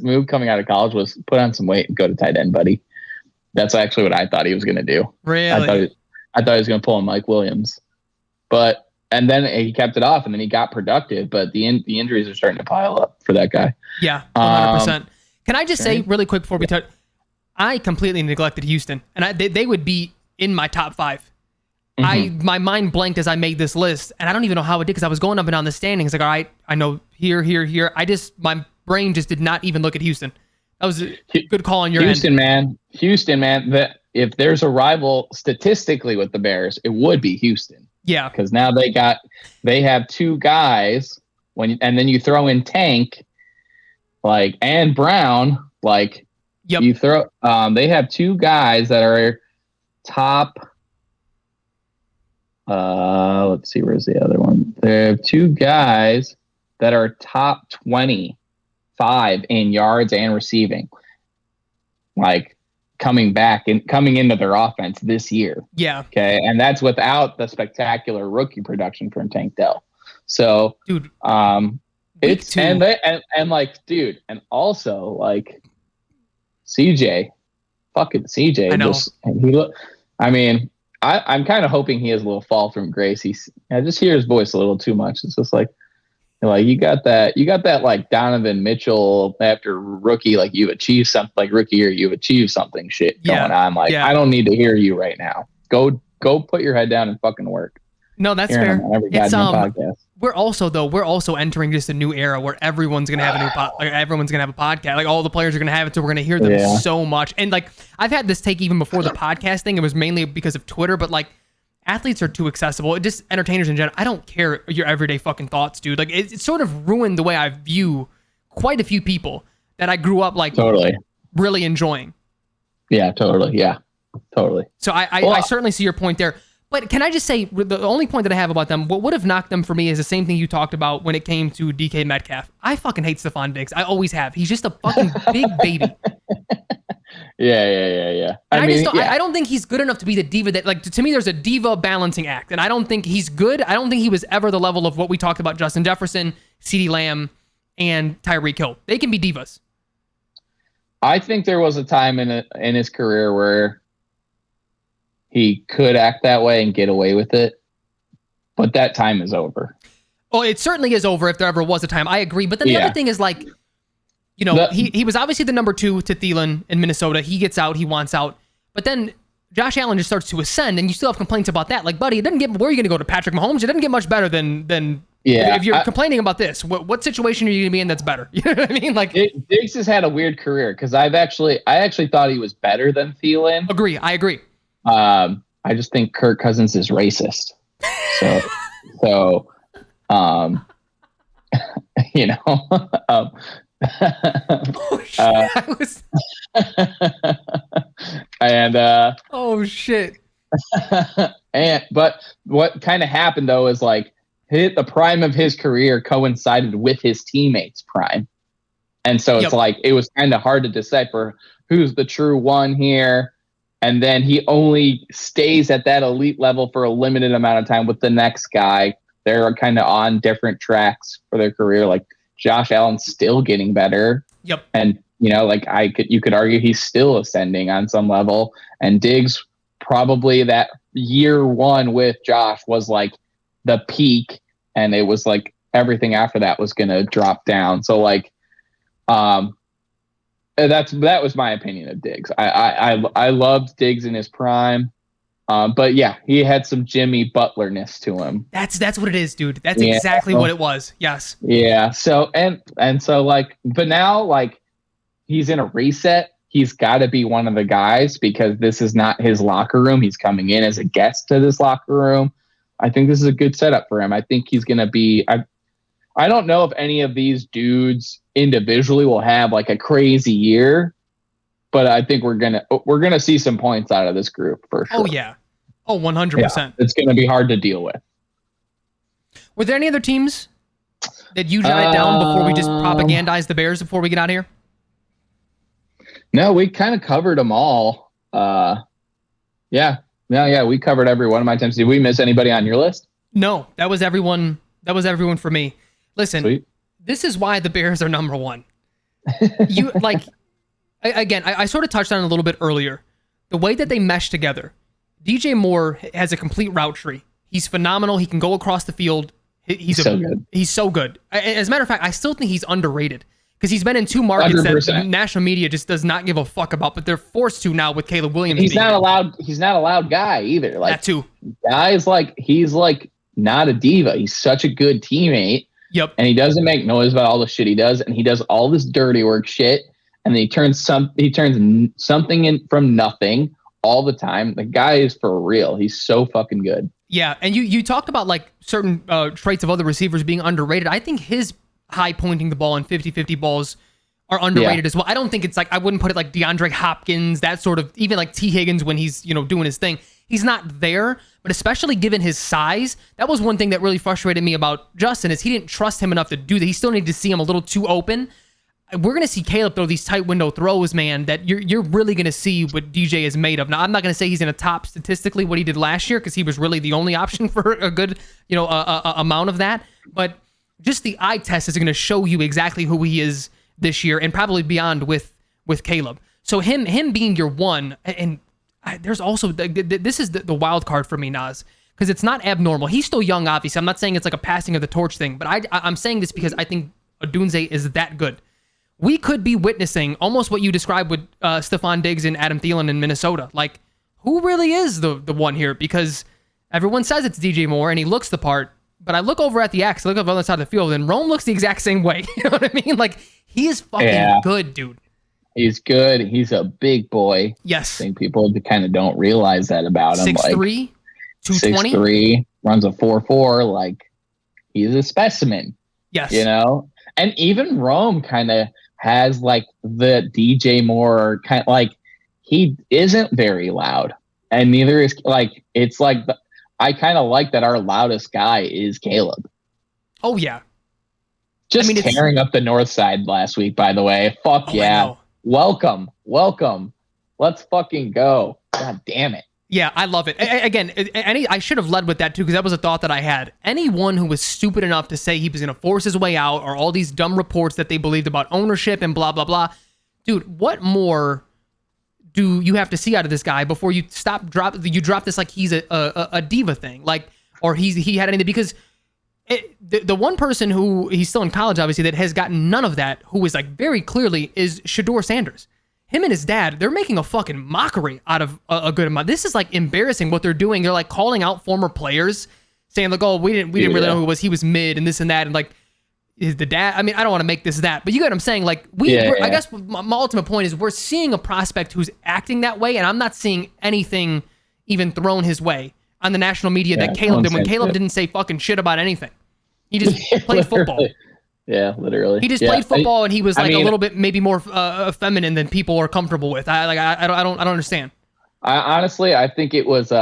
move coming out of college was put on some weight and go to tight end, buddy. That's actually what I thought he was going to do. Really? I thought he was going to pull a Mike Williams, and then he kept it off, and then he got productive. But the injuries are starting to pile up for that guy. Yeah, 100%. Can I just say really quick before we touch? I completely neglected Houston, and they would be in my top 5. Mm-hmm. My mind blanked as I made this list, and I don't even know how it did because I was going up and down the standings. Like, all right, I know here. My brain just did not even look at Houston. That was a good call on your end. Houston, man. That if there's a rival statistically with the Bears, it would be Houston. Yeah, because now they have 2 guys and then you throw in Tank, like and Brown, like you throw. They have 2 guys that are top. Let's see, where's the other one? They have 2 guys that are top 25 in yards and receiving, like coming back and coming into their offense this year. Yeah. Okay. And that's without the spectacular rookie production from Tank Dell. So, dude, it's, and like, dude, and also like CJ, I know. I'm kind of hoping he has a little fall from grace. I just hear his voice a little too much. It's just like you got that like Donovan Mitchell after rookie, like you've achieved something, like rookie year, you've achieved something shit going on. Like, I don't need to hear you right now. Go put your head down and fucking work. No, that's fair. We're also entering just a new era where everyone's gonna have everyone's gonna have a podcast. Like all the players are gonna have it, so we're gonna hear them so much. And like I've had this take even before the podcast thing. It was mainly because of Twitter, but like athletes are too accessible. Just entertainers in general. I don't care your everyday fucking thoughts, dude. Like it sort of ruined the way I view quite a few people that I grew up like really enjoying. Yeah, totally. Yeah, totally. So I certainly see your point there. But can I just say, the only point that I have about them, what would have knocked them for me is the same thing you talked about when it came to DK Metcalf. I fucking hate Stephon Diggs. I always have. He's just a fucking big baby. Yeah. I don't think he's good enough to be the diva that, like, to me, there's a diva balancing act, and I don't think he's good. I don't think he was ever the level of what we talked about: Justin Jefferson, CeeDee Lamb, and Tyreek Hill. They can be divas. I think there was a time in his career where he could act that way and get away with it, but that time is over. Oh, it certainly is over if there ever was a time. I agree. But then the other thing is, like, you know, he was obviously the number 2 to Thielen in Minnesota. He gets out. He wants out. But then Josh Allen just starts to ascend, and you still have complaints about that. Like, buddy, it doesn't get, where are you going to go, to Patrick Mahomes? It doesn't get much better than if you're complaining about this. What situation are you going to be in that's better? You know what I mean? Like, Diggs has had a weird career because I actually thought he was better than Thielen. I agree. I just think Kirk Cousins is racist. So, you know, oh shit! Oh shit! But what kind of happened though is, like, the prime of his career coincided with his teammates' prime, and so it's like it was kind of hard to decipher who's the true one here. And then he only stays at that elite level for a limited amount of time with the next guy. They're kind of on different tracks for their career. Like, Josh Allen's still getting better. Yep. And, you know, like, you could argue he's still ascending on some level. And Diggs, probably that year 1 with Josh was like the peak. And it was like everything after that was going to drop down. So, like, that was my opinion of Diggs. I loved Diggs in his prime, but yeah, he had some Jimmy Butler-ness to him. That's what it is, dude. That's exactly what it was. Yes. Yeah. So and so, like, but now, like, he's in a reset. He's got to be one of the guys because this is not his locker room. He's coming in as a guest to this locker room. I think this is a good setup for him. I think he's going to be. I don't know if any of these dudes individually will have like a crazy year, but I think we're gonna see some points out of this group for sure. Oh yeah, 100%. It's gonna be hard to deal with. Were there any other teams that you jotted down before we just propagandize the Bears before we get out of here? No, we kind of covered them all. Yeah, we covered every one of my teams. Did we miss anybody on your list? No, that was everyone. That was everyone for me. Listen, Sweet. This is why the Bears are number 1. You like, again, I sort of touched on it a little bit earlier. The way that they mesh together. DJ Moore has a complete route tree. He's phenomenal. He can go across the field. He's so good. He's so good. As a matter of fact, I still think he's underrated because he's been in 2 markets 100%. That the national media just does not give a fuck about, but they're forced to now with Caleb Williams. He's not a loud guy either. Like, that too. Guys, like, he's like not a diva. He's such a good teammate. Yep. And he doesn't make noise about all the shit he does, and he does all this dirty work shit, and then he turns something in from nothing all the time. The guy is for real. He's so fucking good. Yeah, and you talked about like certain traits of other receivers being underrated. I think his high pointing the ball and 50-50 balls are underrated as well. I don't think it's like, I wouldn't put it like DeAndre Hopkins, that sort of, even like T. Higgins when he's, doing his thing. He's not there, but especially given his size, that was one thing that really frustrated me about Justin is he didn't trust him enough to do that. He still needed to see him a little too open. We're going to see Caleb throw these tight window throws, man, that you're really going to see what DJ is made of. Now, I'm not going to say he's going to top statistically what he did last year because he was really the only option for a good, amount of that. But just the eye test is going to show you exactly who he is this year and probably beyond with Caleb. So him being your one, and there's also, this is the wild card for me, Nas, because it's not abnormal. He's still young, obviously. I'm not saying it's like a passing of the torch thing, but I'm saying this because I think Odunze is that good. We could be witnessing almost what you described with Stephon Diggs and Adam Thielen in Minnesota. Like, who really is the one here? Because everyone says it's DJ Moore, and he looks the part, but I look over at the X, I look over on the other side of the field, and Rome looks the exact same way. You know what I mean? Like, he is fucking good, dude. He's good. He's a big boy. Yes. I think people kind of don't realize that about him. 6'3", 220? 6'3", runs a 4.4. Like, he's a specimen. Yes. And even Rome kind of has like the DJ Moore kind of like, he isn't very loud, and neither is like, it's like I kind of like that our loudest guy is Caleb. Oh yeah. Just tearing up the north side last week, by the way. Fuck yeah. Welcome. Let's fucking go. God damn it. Yeah, I love it. Again, I should have led with that too, because that was a thought that I had. Anyone who was stupid enough to say he was going to force his way out, or all these dumb reports that they believed about ownership and blah, blah, blah. Dude, what more do you have to see out of this guy before you you drop this like he's a diva thing, like, or he had anything? Because the one person who, he's still in college, obviously, that has gotten none of that, who is like very clearly, is Shedeur Sanders. Him and his dad, they're making a fucking mockery out of a good amount. This is like embarrassing what they're doing. They're like calling out former players, saying like, "Oh, we didn't really know who he was. He was mid and this and that." And like, is the dad? I mean, I don't want to make this that, but you get what I'm saying. Like, I guess my ultimate point is we're seeing a prospect who's acting that way, and I'm not seeing anything even thrown his way on the national media that Caleb did, when Caleb didn't say fucking shit about anything. He just played football. Yeah, literally. He just played football, and he was like a little bit maybe more feminine than people are comfortable with. I don't understand. Honestly, I think it was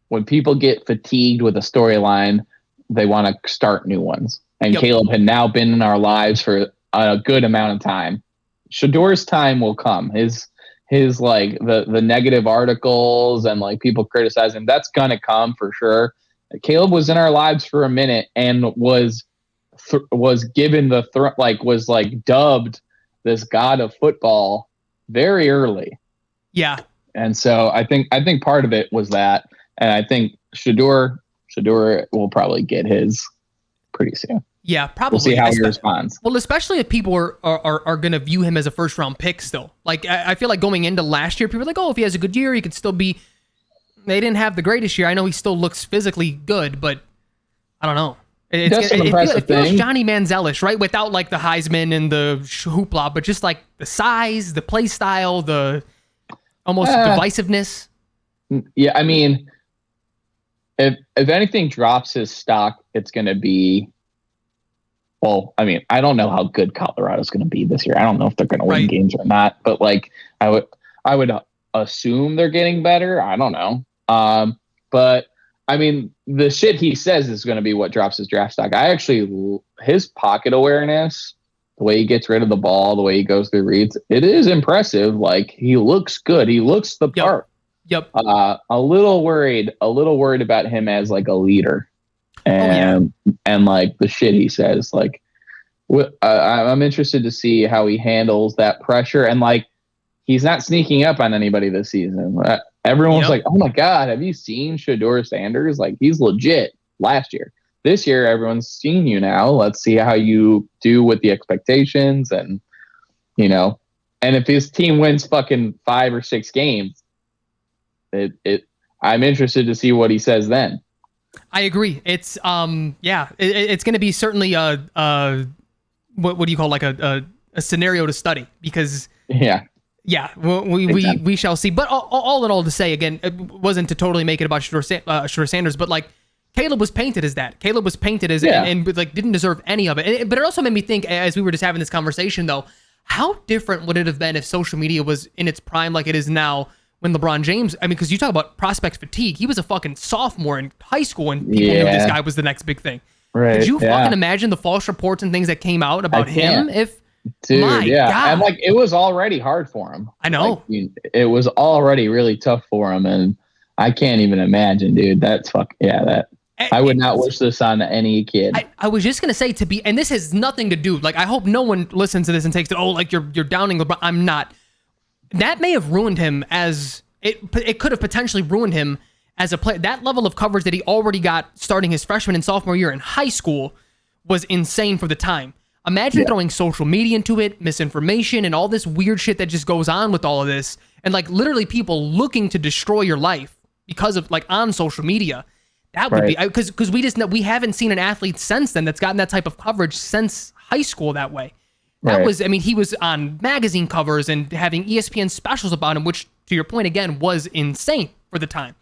when people get fatigued with a storyline, they want to start new ones. And Caleb had now been in our lives for a good amount of time. Shedeur's time will come. His like the negative articles and like people criticizing, that's gonna come for sure. Caleb was in our lives for a minute and was given was dubbed this god of football very early. Yeah. And so I think part of it was that, and I think Shedeur will probably get his pretty soon. Yeah, probably. We'll see how he responds. Well, especially if people are going to view him as a first round pick still. Like, I feel like going into last year, people were like, oh, if he has a good year, he could still be. They didn't have the greatest year. I know he still looks physically good, but I don't know. It feels Johnny Manziel-ish, right? Without like the Heisman and the hoopla, but just like the size, the play style, the almost divisiveness. Yeah, I mean, if anything drops his stock, it's going to be. Well, I mean, I don't know how good Colorado's going to be this year. I don't know if they're going to win games or not, but like I would assume they're getting better. I don't know. But I mean, the shit he says is going to be what drops his draft stock. His pocket awareness, the way he gets rid of the ball, the way he goes through reads, it is impressive. Like, he looks good. He looks the part. Yep. A little worried about him as like a leader. And like the shit he says, like, I'm interested to see how he handles that pressure. And like, he's not sneaking up on anybody this season. Everyone's like, oh my God, have you seen Shedeur Sanders? Like, he's legit last year. This year, everyone's seen you now. Let's see how you do with the expectations. And, and if his team wins fucking 5 or 6 games, I'm interested to see what he says then. I agree. It's it's going to be certainly what do you call, like a scenario to study, because we shall see. But all in all, to say again, it wasn't to totally make it about Shedeur Sanders, but like Caleb was painted as that. Caleb was painted as and like didn't deserve any of it. But it also made me think, as we were just having this conversation though, how different would it have been if social media was in its prime like it is now? When LeBron James, I mean, because you talk about prospect fatigue, he was a fucking sophomore in high school and people knew this guy was the next big thing. Right. Could you fucking imagine the false reports and things that came out about him? Dude, God. And like, it was already hard for him. I know. Like, it was already really tough for him, and I can't even imagine, dude. That's I would not wish this on any kid. I was just gonna say and this has nothing to do. Like, I hope no one listens to this and takes it. Oh, like you're downing LeBron. I'm not. That may have ruined him as it could have potentially ruined him as a player. That level of coverage that he already got starting his freshman and sophomore year in high school was insane for the time. Imagine throwing social media into it, misinformation, and all this weird shit that just goes on with all of this, and like literally people looking to destroy your life because of like on social media. That would be because we haven't seen an athlete since then that's gotten that type of coverage since high school that way. That was, I mean, he was on magazine covers and having ESPN specials about him, which, to your point again, was insane for the time.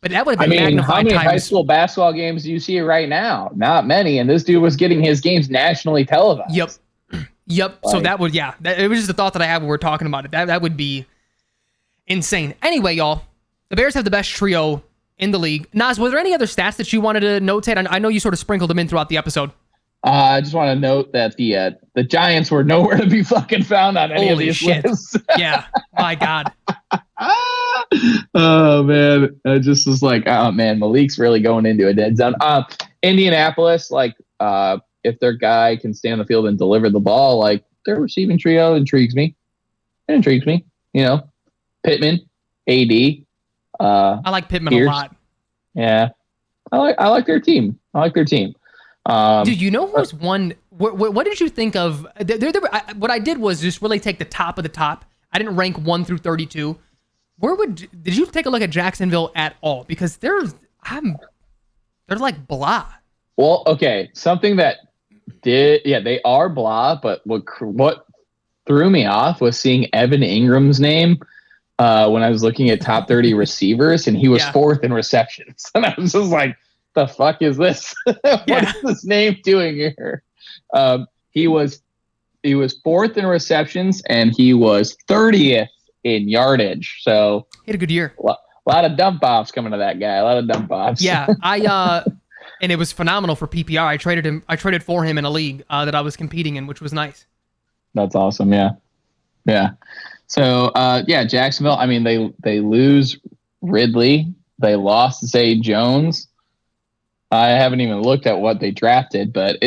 But that would have been magnified. How many high school basketball games do you see right now? Not many. And this dude was getting his games nationally televised. Yep. So that would, it was just a thought that I had when we were talking about it. That would be insane. Anyway, y'all, the Bears have the best trio in the league. Naz, were there any other stats that you wanted to notate? I know you sort of sprinkled them in throughout the episode. I just want to note that the Giants were nowhere to be fucking found on any of these lists. Yeah, my God. Oh man, I just was like, oh man, Malik's really going into a dead zone. Indianapolis, like, if their guy can stay on the field and deliver the ball, like their receiving trio intrigues me. It intrigues me. You know, Pittman, AD. I like Pittman Pierce. A lot. Yeah, I like their team. Dude, you know who's one? What did you think of? What I did was just really take the top of the top. I didn't rank 1 through 32. Did you take a look at Jacksonville at all? Because they're like blah. Well, okay, something that they are blah. But what threw me off was seeing Evan Ingram's name when I was looking at top 30 receivers, and he was 4th in receptions, and I was just like, the fuck is this? What is this name doing here? He was 4th in receptions, and he was 30th in yardage. So he had a good year. A lot of dump offs coming to that guy. A lot of dump offs. Yeah, and it was phenomenal for PPR. I traded for him in a league that I was competing in, which was nice. That's awesome. Yeah. So Jacksonville. I mean, they lose Ridley. They lost Zay Jones. I haven't even looked at what they drafted, but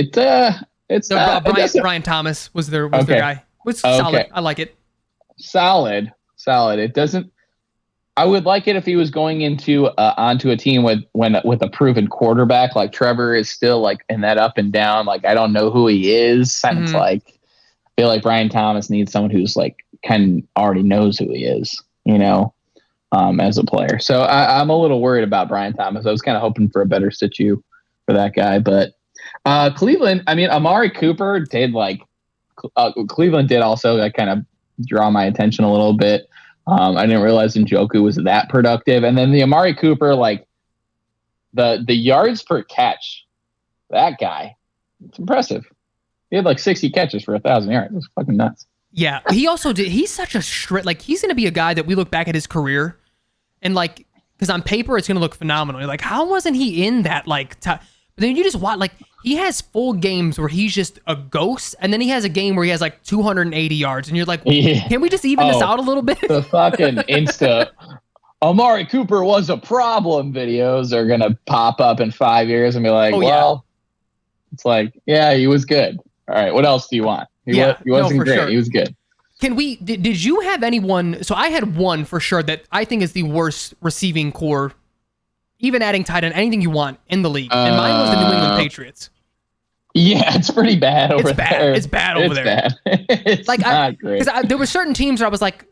Brian Thomas was their guy. Was solid. I like it. Solid. It doesn't. I would like it if he was going onto a team with a proven quarterback. Like Trevor is still like in that up and down. Like I don't know who he is. And it's like I feel like Brian Thomas needs someone who's like kind of already knows who he is. You know. As a player. So I'm a little worried about Brian Thomas. I was kind of hoping for a better situ for that guy. But Cleveland, I mean, Amari Cooper did Cleveland did also kind of draw my attention a little bit. I didn't realize Njoku was that productive. And then the Amari Cooper, like the yards per catch, that guy, it's impressive. He had like 60 catches for 1,000 yards. It was fucking nuts. Yeah, he also did. He's such a he's going to be a guy that we look back at his career and like, because on paper it's going to look phenomenal. You're like, how wasn't he in that but then you just watch, like he has full games where he's just a ghost, and then he has a game where he has like 280 yards, and you're like, can we just even this out a little bit? The fucking Insta Amari Cooper was a problem videos are going to pop up in 5 years and be like, it's like, yeah, he was good. All right, what else do you want? He wasn't great. Sure. He was good. Did you have anyone? So I had one for sure that I think is the worst receiving core, even adding tight end, anything you want in the league. And mine was the New England Patriots. Yeah, it's pretty bad over there. It's bad over there. Bad. It's like not great. Because there were certain teams where I was like,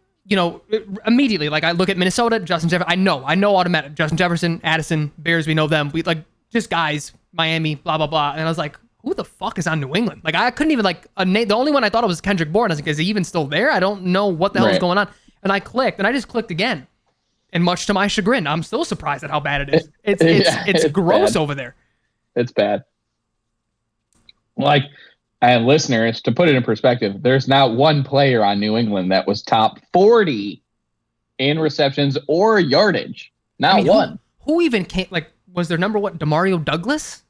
immediately, like I look at Minnesota, Justin Jefferson. I know automatic. Justin Jefferson, Addison, Bears, we know them. We like just guys, Miami, blah, blah, blah. And I was like, who the fuck is on New England? Like, I couldn't even, the only one I thought of was Kendrick Bourne. I was like, is he even still there? I don't know what the hell is going on. And I clicked, and I just clicked again. And much to my chagrin, I'm still surprised at how bad it is. It's gross bad. Over there. It's bad. Like, and listeners, to put it in perspective, there's not one player on New England that was top 40 in receptions or yardage. Not one. Who even came, was their number one, Demario Douglas?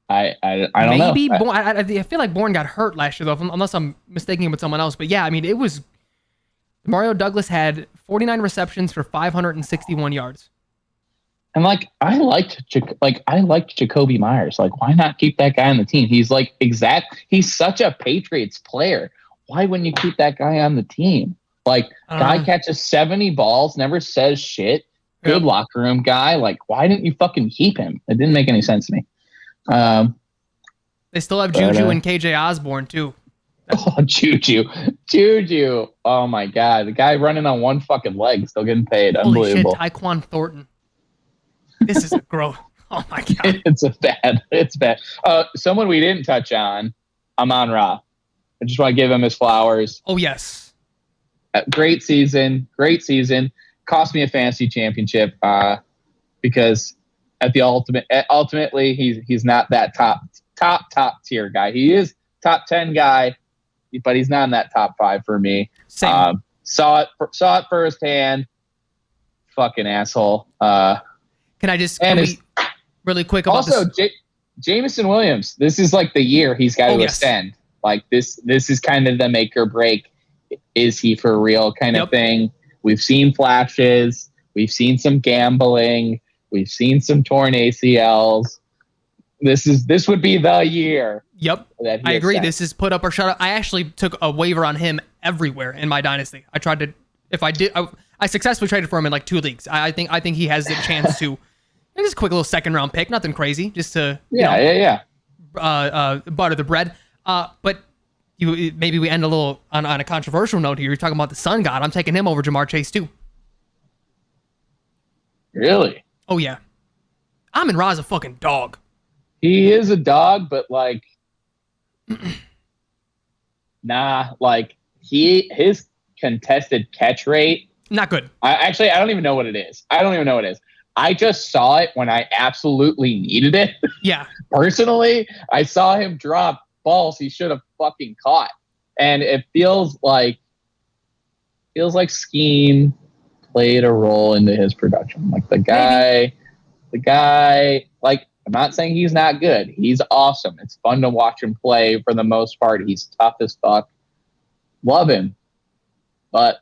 I don't know. Maybe Bourne. I feel like Bourne got hurt last year, though, unless I'm mistaking him with someone else. But yeah, I mean, it was Mario Douglas had 49 receptions for 561 yards. And I liked Jacoby Myers. Like, why not keep that guy on the team? He's he's such a Patriots player. Why wouldn't you keep that guy on the team? Like, guy catches 70 balls, never says shit. Good locker room guy. Like, why didn't you fucking keep him? It didn't make any sense to me. They still have Juju and KJ Osborne too. Oh, Juju! Oh my god, the guy running on one fucking leg, still getting paid. Holy Unbelievable. Shit, Tyquan Thornton. This is a gross. Oh my god, It's bad. Someone we didn't touch on, Amon-Ra. I just want to give him his flowers. Oh yes, great season. Cost me a fantasy championship because. Ultimately, he's not that top tier guy. He is top 10 guy, but he's not in that top 5 for me. Same. Saw it firsthand. Fucking asshole. Can I just really quick about also this? Jameson Williams, this is like the year he's got to ascend. Like this is kind of the make or break. Is he for real kind of thing? We've seen flashes. We've seen some gambling. We've seen some torn ACLs. This would be the year. Yep. I agree. This is put up or shut up. I actually took a waiver on him everywhere in my dynasty. I tried to, I successfully traded for him in like 2 leagues. I think he has the chance to, just a quick little 2nd round pick, nothing crazy, just to butter the bread. But maybe we end a little on a controversial note here. You're talking about the sun god. I'm taking him over Ja'Marr Chase too. Really? Oh yeah. Amon-Ra's a fucking dog. He is a dog, but like, nah, like his contested catch rate, not good. I don't even know what it is. I just saw it when I absolutely needed it. Yeah. Personally, I saw him drop balls he should have fucking caught. And it feels like scheme played a role into his production. Like the guy, like, I'm not saying he's not good. He's awesome. It's fun to watch him play for the most part. He's tough as fuck. Love him. But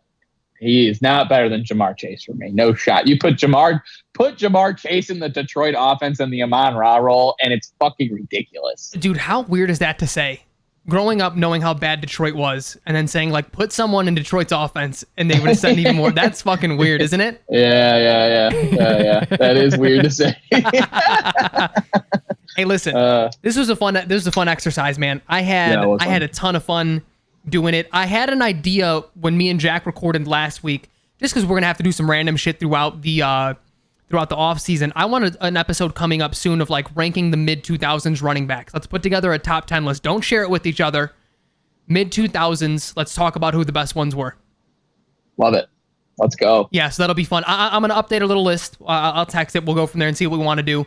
he is not better than Ja'Marr Chase for me. No shot. You put Ja'Marr Chase in the Detroit offense and the Amon-Ra role, and it's fucking ridiculous. Dude, how weird is that to say? Growing up knowing how bad Detroit was, and then saying, like, put someone in Detroit's offense, and they would have said even more. That's fucking weird, isn't it? Yeah. That is weird to say. Hey, listen, this was a fun exercise, man. I had a ton of fun doing it. I had an idea when me and Jack recorded last week, just because we're gonna have to do some random shit throughout the off season. I wanted an episode coming up soon of like ranking the mid 2000s running backs. Let's put together a top 10 list. Don't share it with each other. Mid 2000s. Let's talk about who the best ones were. Love it. Let's go. Yeah, so that'll be fun. I'm gonna update a little list. I'll text it. We'll go from there and see what we want to do.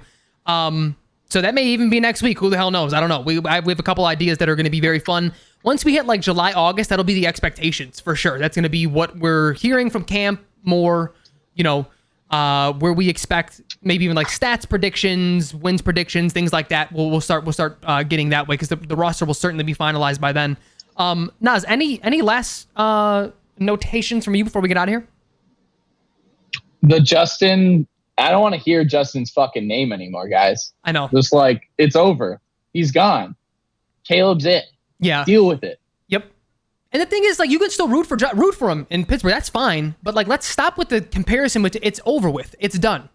So that may even be next week. Who the hell knows? I don't know. We have a couple ideas that are going to be very fun. Once we hit like July, August, that'll be the expectations for sure. That's going to be what we're hearing from camp more, where we expect maybe even like stats predictions, wins predictions, things like that. We'll start getting that way because the roster will certainly be finalized by then. Naz, any last notations from you before we get out of here? I don't want to hear Justin's fucking name anymore, guys. I know. Just like, it's over. He's gone. Caleb's it. Yeah. Deal with it. Yep. And the thing is, like, you can still root for him in Pittsburgh. That's fine. But like, let's stop with the comparison. It's over with. It's done.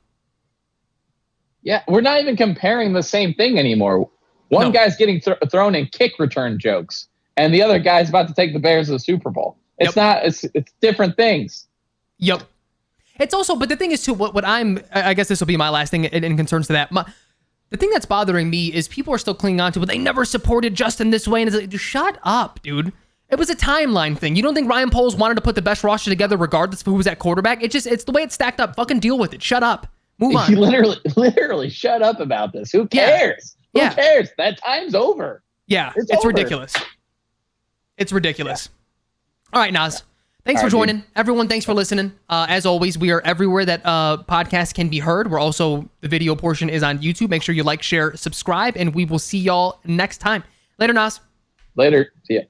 Yeah, we're not even comparing the same thing anymore. One guy's getting thrown in kick return jokes, and the other guy's about to take the Bears to the Super Bowl. It's not. It's different things. Yep. It's also, but the thing is too, I guess this will be my last thing in concerns to that. The thing that's bothering me is people are still clinging on to, but they never supported Justin this way. And it's like, shut up, dude. It was a timeline thing. You don't think Ryan Poles wanted to put the best roster together regardless of who was at quarterback? It's the way it's stacked up. Fucking deal with it. Shut up. Move on. He literally shut up about this. Who cares? Who cares? That time's over. Yeah, it's ridiculous. It's ridiculous. Yeah. All right, Naz. Thanks for joining. Dude. Everyone, thanks for listening. As always, we are everywhere that podcasts can be heard. We're also, the video portion is on YouTube. Make sure you like, share, subscribe, and we will see y'all next time. Later, Naz. Later. See ya.